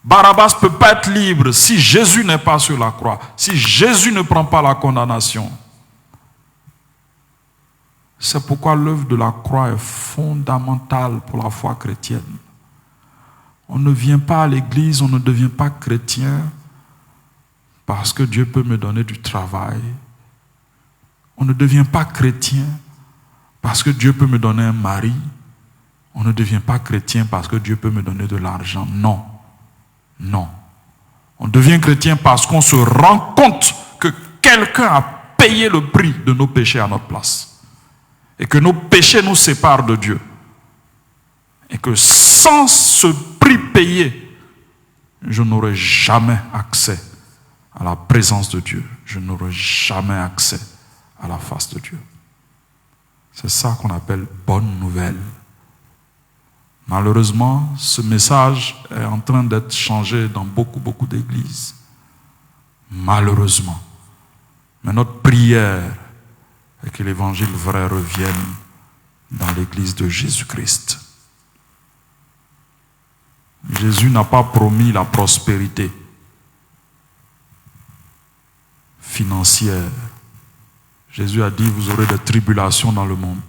Barabbas ne peut pas être libre si Jésus n'est pas sur la croix, si Jésus ne prend pas la condamnation. C'est pourquoi l'œuvre de la croix est fondamentale pour la foi chrétienne. On ne vient pas à l'église, on ne devient pas chrétien parce que Dieu peut me donner du travail. On ne devient pas chrétien parce que Dieu peut me donner un mari. On ne devient pas chrétien parce que Dieu peut me donner de l'argent. Non. Non. On devient chrétien parce qu'on se rend compte que quelqu'un a payé le prix de nos péchés à notre place. Et que nos péchés nous séparent de Dieu. Et que sans ce prix payé, je n'aurai jamais accès à la présence de Dieu. Je n'aurai jamais accès à la face de Dieu. C'est ça qu'on appelle bonne nouvelle. Malheureusement, ce message est en train d'être changé dans beaucoup d'églises. Malheureusement. Mais notre prière est que l'évangile vrai revienne dans l'église de Jésus-Christ. Jésus n'a pas promis la prospérité financière. Jésus a dit, vous aurez des tribulations dans le monde.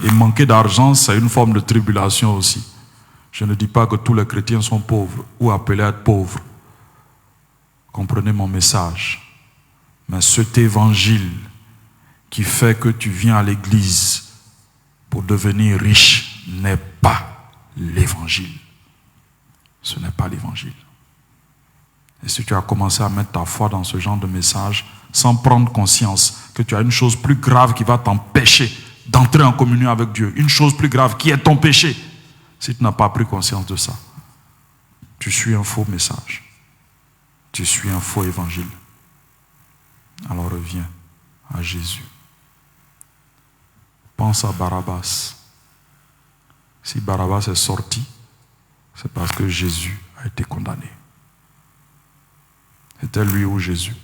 Et manquer d'argent, c'est une forme de tribulation aussi. Je ne dis pas que tous les chrétiens sont pauvres ou appelés à être pauvres. Comprenez mon message. Mais cet évangile qui fait que tu viens à l'église pour devenir riche n'est pas l'évangile. Ce n'est pas l'évangile. Et si tu as commencé à mettre ta foi dans ce genre de message sans prendre conscience que tu as une chose plus grave qui va t'empêcher d'entrer en communion avec Dieu, une chose plus grave qui est ton péché, si tu n'as pas pris conscience de ça, tu suis un faux message. Tu suis un faux évangile. Alors reviens à Jésus. Pense à Barabbas. Si Barabbas est sorti, c'est parce que Jésus a été condamné. C'était lui ou Jésus.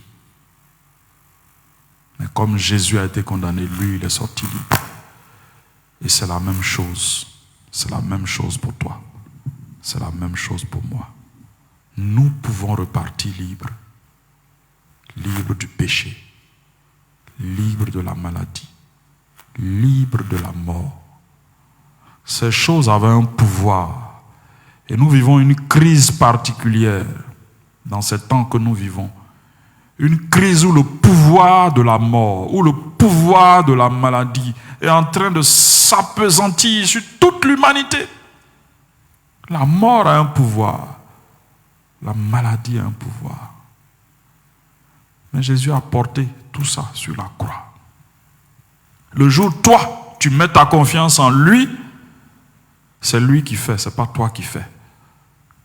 Mais comme Jésus a été condamné, lui, il est sorti libre. Et c'est la même chose. C'est la même chose pour toi. C'est la même chose pour moi. Nous pouvons repartir libres. Libres du péché. Libres de la maladie. Libres de la mort. Ces choses avaient un pouvoir. Et nous vivons une crise particulière dans ces temps que nous vivons. Une crise où le pouvoir de la mort, où le pouvoir de la maladie est en train de s'appesantir sur toute l'humanité. La mort a un pouvoir. La maladie a un pouvoir. Mais Jésus a porté tout ça sur la croix. Le jour où toi, tu mets ta confiance en lui, c'est lui qui fait, c'est pas toi qui fais.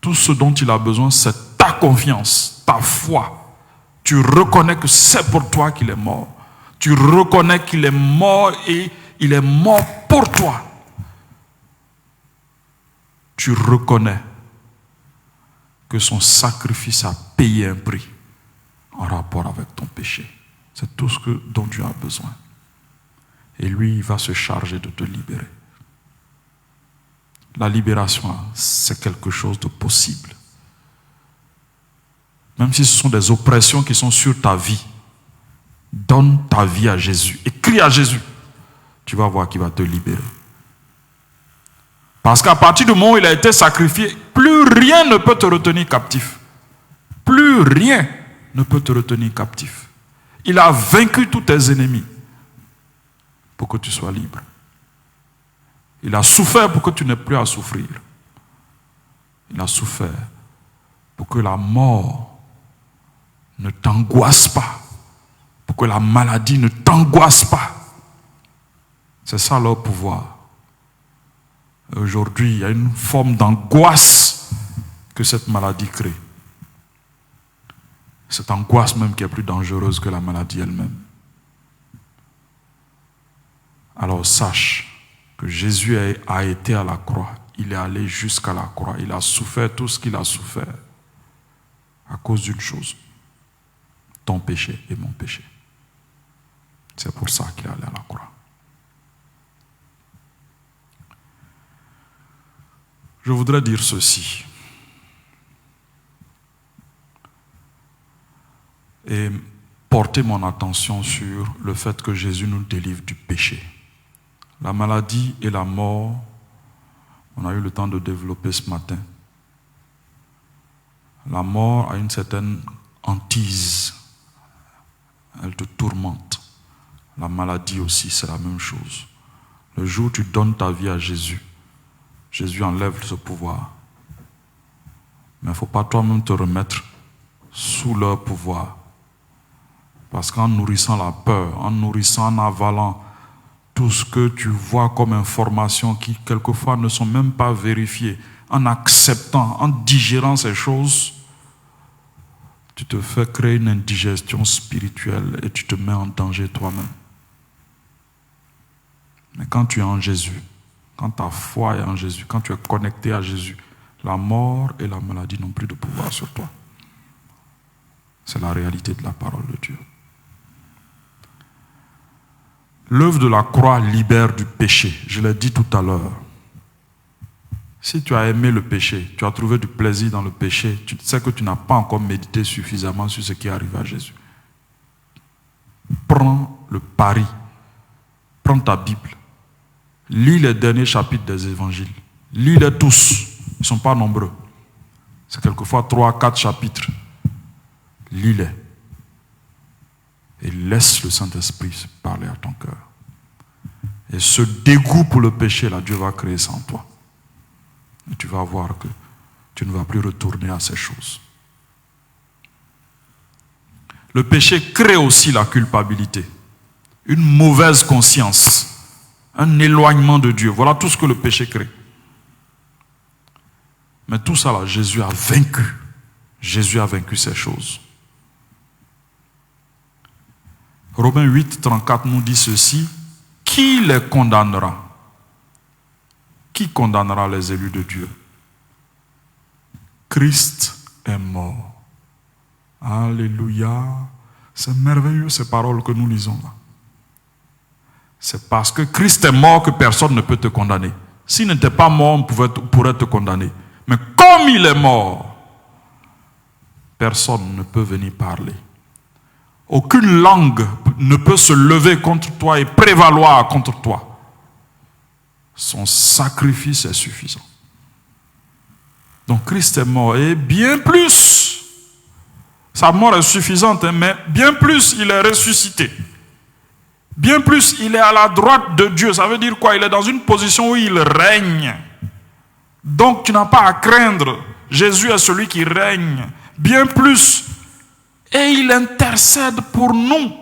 Tout ce dont il a besoin, c'est ta confiance, ta foi. Tu reconnais que c'est pour toi qu'il est mort. Tu reconnais qu'il est mort et il est mort pour toi. Tu reconnais que son sacrifice a payé un prix en rapport avec ton péché. C'est tout ce dont tu as besoin. Et lui, il va se charger de te libérer. La libération, c'est quelque chose de possible. Même si ce sont des oppressions qui sont sur ta vie, donne ta vie à Jésus et crie à Jésus. Tu vas voir qu'il va te libérer. Parce qu'à partir du moment où il a été sacrifié, plus rien ne peut te retenir captif. Plus rien ne peut te retenir captif. Il a vaincu tous tes ennemis pour que tu sois libre. Il a souffert pour que tu n'aies plus à souffrir. Il a souffert pour que la mort ne t'angoisse pas, pour que la maladie ne t'angoisse pas. C'est ça leur pouvoir. Aujourd'hui, il y a une forme d'angoisse que cette maladie crée. Cette angoisse même qui est plus dangereuse que la maladie elle-même. Alors sache que Jésus a été à la croix. Il est allé jusqu'à la croix. Il a souffert tout ce qu'il a souffert à cause d'une chose. Ton péché et mon péché. C'est pour ça qu'il est allé à la croix. Je voudrais dire ceci. Et porter mon attention sur le fait que Jésus nous délivre du péché. La maladie et la mort, on a eu le temps de développer ce matin. La mort a une certaine hantise. Elle te tourmente. La maladie aussi, c'est la même chose. Le jour où tu donnes ta vie à Jésus, Jésus enlève ce pouvoir. Mais il ne faut pas toi-même te remettre sous leur pouvoir. Parce qu'en nourrissant la peur, en nourrissant, en avalant tout ce que tu vois comme informations qui quelquefois ne sont même pas vérifiées, en acceptant, en digérant ces choses, tu te fais créer une indigestion spirituelle et tu te mets en danger toi-même. Mais quand tu es en Jésus, quand ta foi est en Jésus, quand tu es connecté à Jésus, la mort et la maladie n'ont plus de pouvoir sur toi. C'est la réalité de la parole de Dieu. L'œuvre de la croix libère du péché. Je l'ai dit tout à l'heure. Si tu as aimé le péché, tu as trouvé du plaisir dans le péché, tu sais que tu n'as pas encore médité suffisamment sur ce qui est arrivé à Jésus. Prends le pari. Prends ta Bible. Lis les derniers chapitres des évangiles. Lis-les tous. Ils ne sont pas nombreux. C'est quelquefois 3, 4 chapitres. Lis-les. Et laisse le Saint-Esprit parler à ton cœur. Et ce dégoût pour le péché, là, Dieu va créer ça en toi. Et tu vas voir que tu ne vas plus retourner à ces choses. Le péché crée aussi la culpabilité. Une mauvaise conscience. Un éloignement de Dieu. Voilà tout ce que le péché crée. Mais tout ça, là, Jésus a vaincu. Jésus a vaincu ces choses. Romains 8, 34 nous dit ceci. Qui les condamnera? Qui condamnera les élus de Dieu? Christ est mort. Alléluia. C'est merveilleux ces paroles que nous lisons là. C'est parce que Christ est mort que personne ne peut te condamner. S'il n'était pas mort, on pourrait te condamner. Mais comme il est mort, personne ne peut venir parler. Aucune langue ne peut se lever contre toi et prévaloir contre toi. Son sacrifice est suffisant. Donc Christ est mort et bien plus. Sa mort est suffisante, mais bien plus, il est ressuscité. Bien plus, il est à la droite de Dieu. Ça veut dire quoi? Il est dans une position où il règne. Donc tu n'as pas à craindre. Jésus est celui qui règne. Bien plus. Et il intercède pour nous.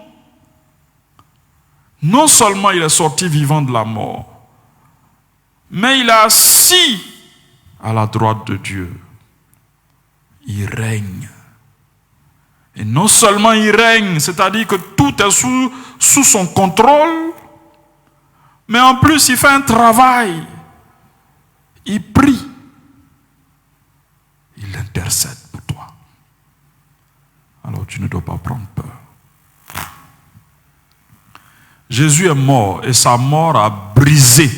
Non seulement il est sorti vivant de la mort, mais il est assis à la droite de Dieu. Il règne. Et non seulement il règne, c'est-à-dire que tout est sous son contrôle, mais en plus il fait un travail. Il prie. Il intercède pour toi. Alors tu ne dois pas prendre peur. Jésus est mort et sa mort a brisé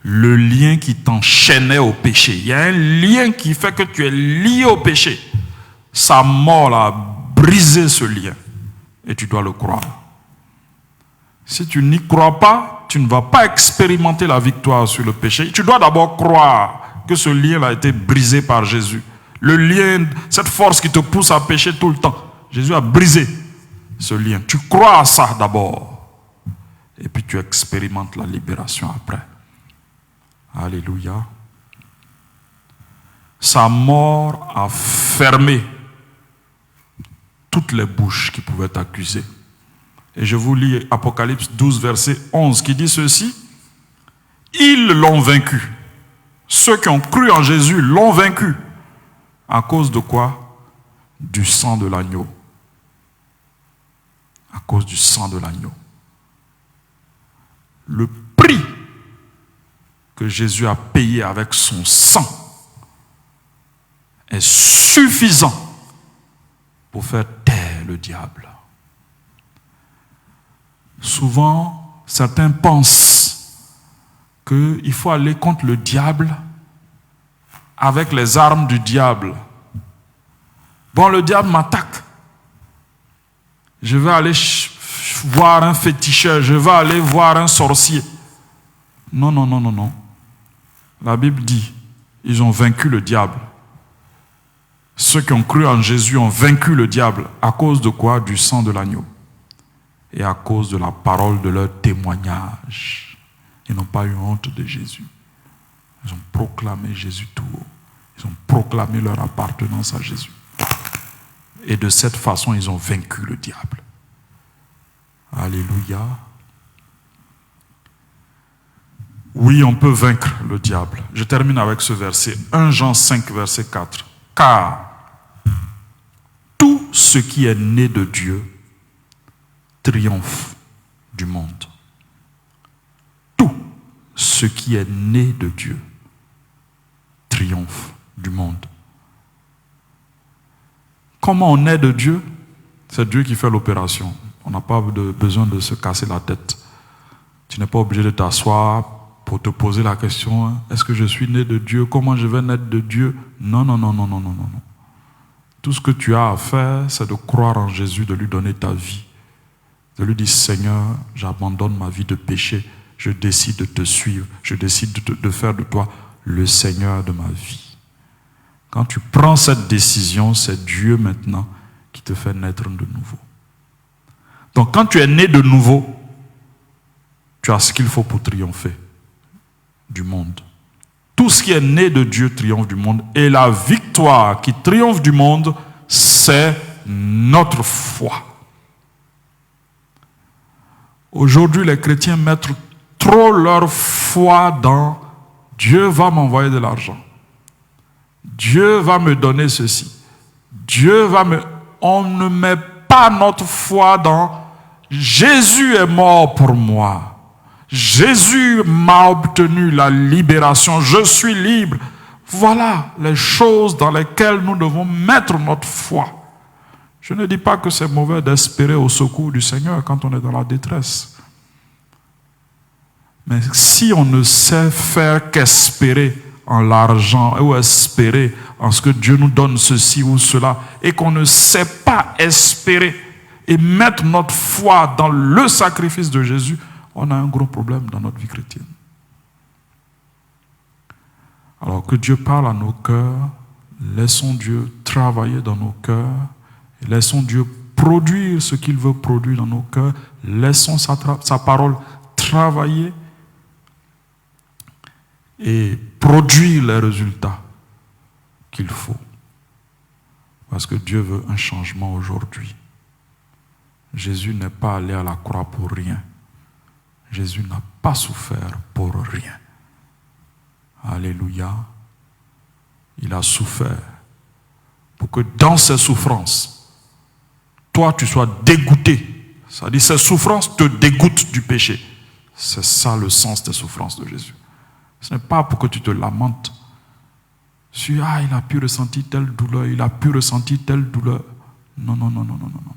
le lien qui t'enchaînait au péché. Il y a un lien qui fait que tu es lié au péché. Sa mort a brisé ce lien et tu dois le croire. Si tu n'y crois pas, tu ne vas pas expérimenter la victoire sur le péché. Tu dois d'abord croire que ce lien a été brisé par Jésus. Le lien, cette force qui te pousse à pécher tout le temps, Jésus a brisé ce lien. Tu crois à ça d'abord. Et puis tu expérimentes la libération après. Alléluia. Sa mort a fermé toutes les bouches qui pouvaient t'accuser. Et je vous lis Apocalypse 12, verset 11, qui dit ceci. Ils l'ont vaincu. Ceux qui ont cru en Jésus l'ont vaincu. À cause de quoi? Du sang de l'agneau. À cause du sang de l'agneau. Le prix que Jésus a payé avec son sang est suffisant pour faire taire le diable. Souvent, certains pensent qu'il faut aller contre le diable avec les armes du diable. Bon, le diable m'attaque. Je vais aller voir un féticheur, je vais aller voir un sorcier. Non, non, non, non, non. La Bible dit, ils ont vaincu le diable. Ceux qui ont cru en Jésus ont vaincu le diable. À cause de quoi? Du sang de l'agneau. Et à cause de la parole de leur témoignage. Ils n'ont pas eu honte de Jésus. Ils ont proclamé Jésus tout haut. Ils ont proclamé leur appartenance à Jésus. Et de cette façon, ils ont vaincu le diable. Alléluia. Oui, on peut vaincre le diable. Je termine avec ce verset. 1 Jean 5, verset 4. Car tout ce qui est né de Dieu triomphe du monde. Tout ce qui est né de Dieu triomphe du monde. Comment on est de Dieu? C'est Dieu qui fait l'opération. On n'a pas besoin de se casser la tête. Tu n'es pas obligé de t'asseoir pour te poser la question, hein, est-ce que je suis né de Dieu? Comment je vais naître de Dieu? Non, non, non, non, non, non, non. Tout ce que tu as à faire, c'est de croire en Jésus, de lui donner ta vie. De lui dire, Seigneur, j'abandonne ma vie de péché. Je décide de te suivre. Je décide de faire de toi le Seigneur de ma vie. Quand tu prends cette décision, c'est Dieu maintenant qui te fait naître de nouveau. Donc quand tu es né de nouveau, tu as ce qu'il faut pour triompher du monde. Tout ce qui est né de Dieu triomphe du monde. Et la victoire qui triomphe du monde, c'est notre foi. Aujourd'hui, les chrétiens mettent trop leur foi dans Dieu va m'envoyer de l'argent. Dieu va me donner ceci. On ne met pas notre foi dans Jésus est mort pour moi. Jésus m'a obtenu la libération. Je suis libre. Voilà les choses dans lesquelles nous devons mettre notre foi. Je ne dis pas que c'est mauvais d'espérer au secours du Seigneur quand on est dans la détresse. Mais si on ne sait faire qu'espérer en l'argent ou espérer en ce que Dieu nous donne ceci ou cela et qu'on ne sait pas espérer et mettre notre foi dans le sacrifice de Jésus, on a un gros problème dans notre vie chrétienne. Alors que Dieu parle à nos cœurs, laissons Dieu travailler dans nos cœurs, et laissons Dieu produire ce qu'il veut produire dans nos cœurs, laissons sa parole travailler et produire les résultats qu'il faut. Parce que Dieu veut un changement aujourd'hui. Jésus n'est pas allé à la croix pour rien. Jésus n'a pas souffert pour rien. Alléluia. Il a souffert pour que dans ses souffrances, toi tu sois dégoûté. C'est-à-dire ces souffrances te dégoûtent du péché. C'est ça le sens des souffrances de Jésus. Ce n'est pas pour que tu te lamentes sur il a pu ressentir telle douleur, il a pu ressentir telle douleur. Non, non, non, non, non, non, non.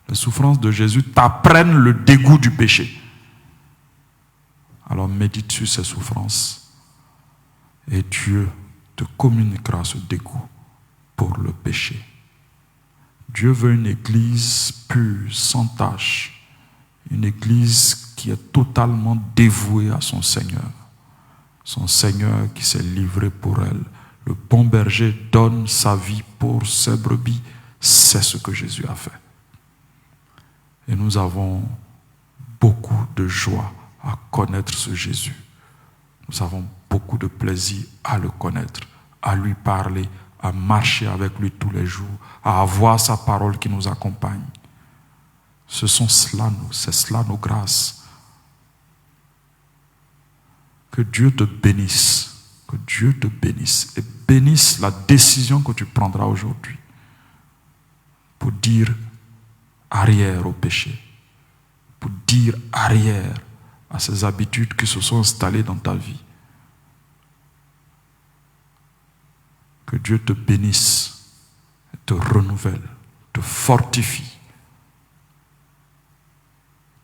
Les souffrances de Jésus t'apprennent le dégoût du péché. Alors médite sur ces souffrances et Dieu te communiquera ce dégoût pour le péché. Dieu veut une église pure, sans tache, une église qui est totalement dévouée à son Seigneur qui s'est livré pour elle. Le bon berger donne sa vie pour ses brebis. C'est ce que Jésus a fait. Et nous avons beaucoup de joie à connaître ce Jésus. Nous avons beaucoup de plaisir à le connaître, à lui parler, à marcher avec lui tous les jours, à avoir sa parole qui nous accompagne. C'est cela nos grâces. Que Dieu te bénisse. Que Dieu te bénisse. Et bénisse la décision que tu prendras aujourd'hui pour dire arrière au péché. Pour dire arrière à ces habitudes qui se sont installées dans ta vie. Que Dieu te bénisse, te renouvelle, te fortifie,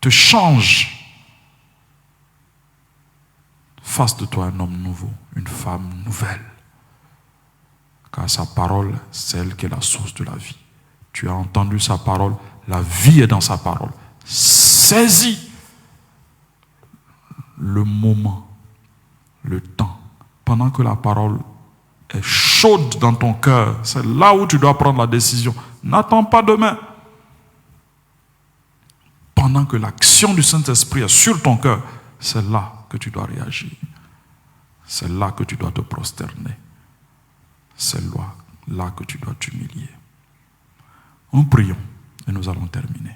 te change. Fasse de toi un homme nouveau, une femme nouvelle. Car sa parole, c'est elle qui est la source de la vie. Tu as entendu sa parole, la vie est dans sa parole. Saisis le moment, le temps, pendant que la parole est chaude dans ton cœur. C'est là où tu dois prendre la décision. N'attends pas demain. Pendant que l'action du Saint-Esprit est sur ton cœur, c'est là que tu dois réagir. C'est là que tu dois te prosterner. C'est là que tu dois t'humilier. Nous prions et nous allons terminer.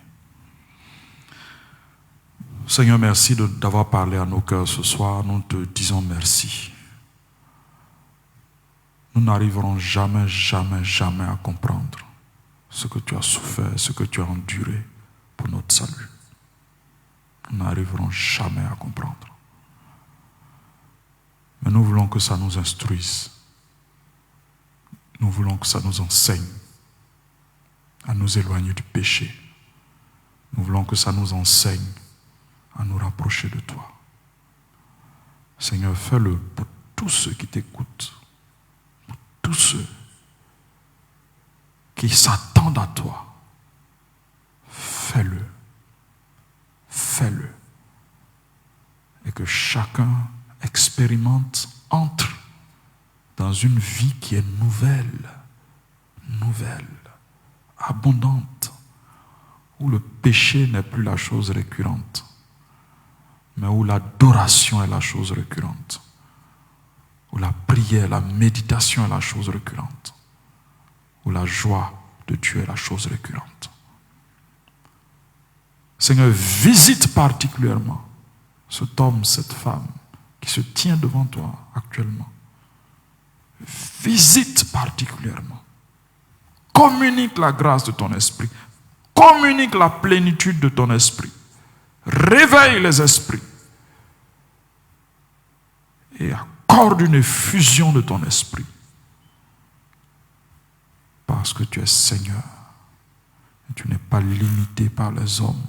Seigneur, merci d'avoir parlé à nos cœurs ce soir. Nous te disons merci. Nous n'arriverons jamais à comprendre ce que tu as souffert, ce que tu as enduré pour notre salut. Nous n'arriverons jamais à comprendre. Mais nous voulons que ça nous instruise. Nous voulons que ça nous enseigne à nous éloigner du péché. Nous voulons que ça nous enseigne à nous rapprocher de toi. Seigneur, fais-le pour tous ceux qui t'écoutent, pour tous ceux qui s'attendent à toi. Fais-le. Fais-le. Et que chacun expérimente, entre dans une vie qui est nouvelle, abondante, où le péché n'est plus la chose récurrente, mais où l'adoration est la chose récurrente, où la prière, la méditation est la chose récurrente, où la joie de Dieu est la chose récurrente. Seigneur, visite particulièrement cet homme, cette femme qui se tient devant toi actuellement. Visite particulièrement. Communique la grâce de ton esprit. Communique la plénitude de ton esprit. Réveille les esprits. Et accorde une effusion de ton esprit. Parce que tu es Seigneur. Et tu n'es pas limité par les hommes,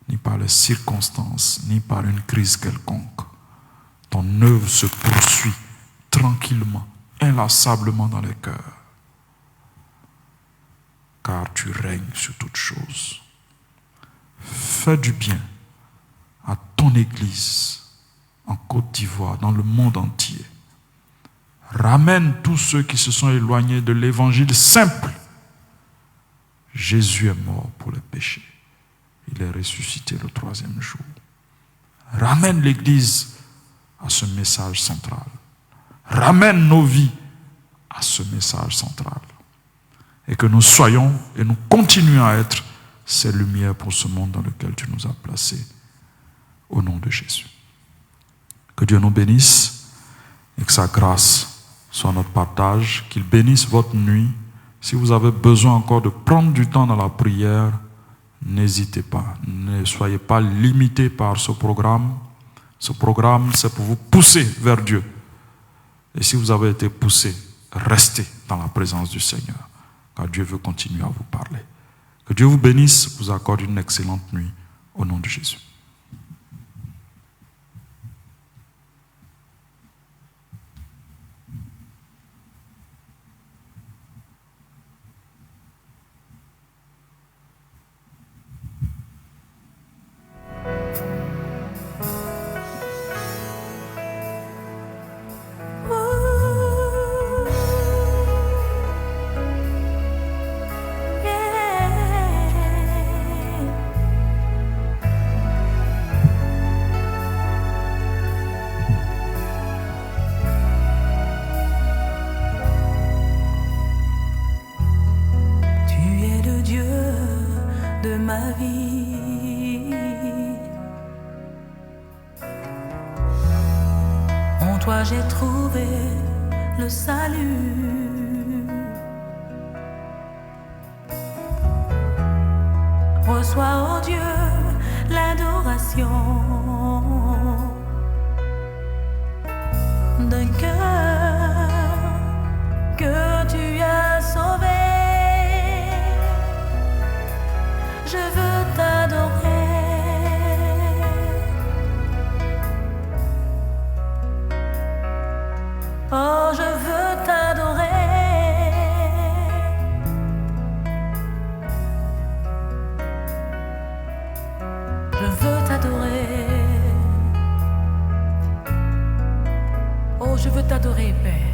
ni par les circonstances, ni par une crise quelconque. Ton œuvre se poursuit tranquillement, inlassablement dans les cœurs. Car tu règnes sur toutes choses. Fais du bien à ton Église en Côte d'Ivoire, dans le monde entier. Ramène tous ceux qui se sont éloignés de l'évangile simple. Jésus est mort pour les péchés. Il est ressuscité le 3e jour. Ramène l'Église à ce message central. Ramène nos vies à ce message central. Et que nous soyons et nous continuions à être ces lumières pour ce monde dans lequel tu nous as placés. Au nom de Jésus. Que Dieu nous bénisse et que sa grâce soit notre partage. Qu'il bénisse votre nuit. Si vous avez besoin encore de prendre du temps dans la prière, n'hésitez pas. Ne soyez pas limités par ce programme. Ce programme, c'est pour vous pousser vers Dieu. Et si vous avez été poussé, restez dans la présence du Seigneur. Car Dieu veut continuer à vous parler. Que Dieu vous bénisse, vous accorde une excellente nuit au nom de Jésus. J'ai trouvé le salut. Reçois, oh Dieu, l'adoration d'un cœur que tu as sauvé. Je veux t'adorer. Oh, je veux t'adorer. Je veux t'adorer. Oh, je veux t'adorer, Père.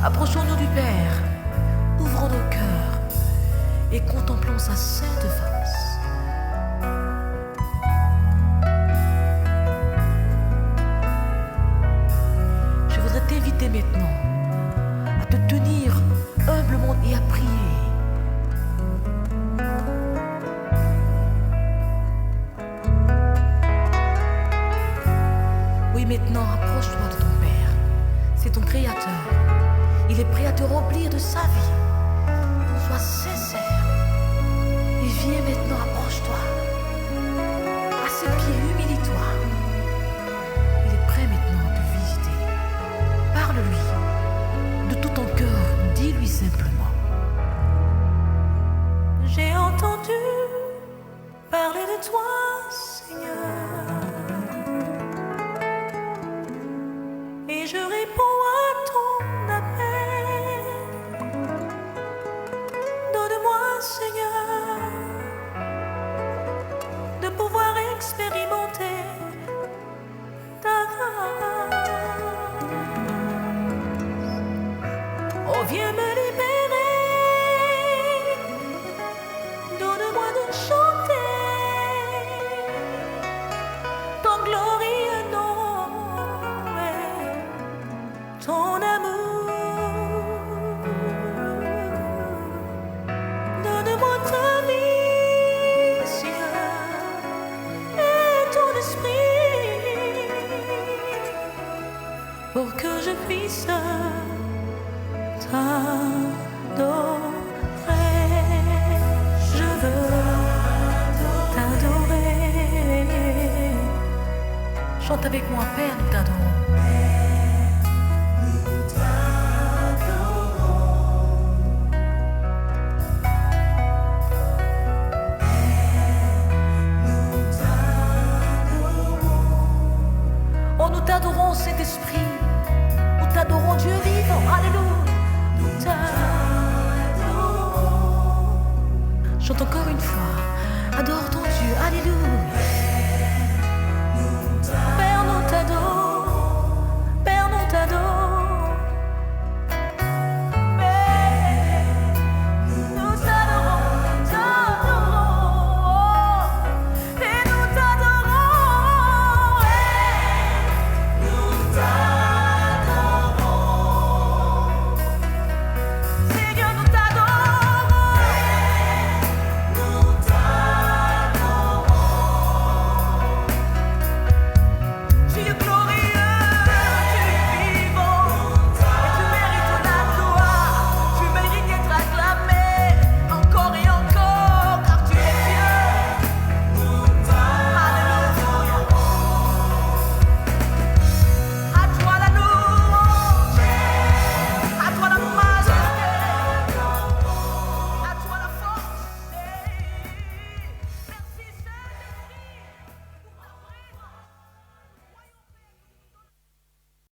Approchons-nous du Père, ouvrons nos cœurs et contemplons sa sainte face. Je voudrais t'inviter maintenant à te tenir humblement et à prier. maintenant, approche-toi de ton Père. C'est ton Créateur. Il est prêt à te remplir de sa vie. Sois sincère. Il vient maintenant, approche-toi. À ses pieds, humilie-toi. Il est prêt maintenant à te visiter. Parle-lui. De tout ton cœur, dis-lui simplement. J'ai entendu parler de toi, Seigneur. Et je réponds à ton appel. Donne-moi, Seigneur, de pouvoir expérimenter ta grâce. Oh, viens me libérer. Donne-moi de chanter ton glorieux nom et ton amour. Donne-moi ta vie, Seigneur, et ton esprit, pour que je puisse t'adorer. Je veux t'adorer. Chante avec moi, Père, nous t'adorons. Oh, nous t'adorons, Saint-Esprit. Nous t'adorons, Dieu vivant. Alléluia. Nous t'adorons. Chante encore une fois. Adore ton Dieu. Alléluia.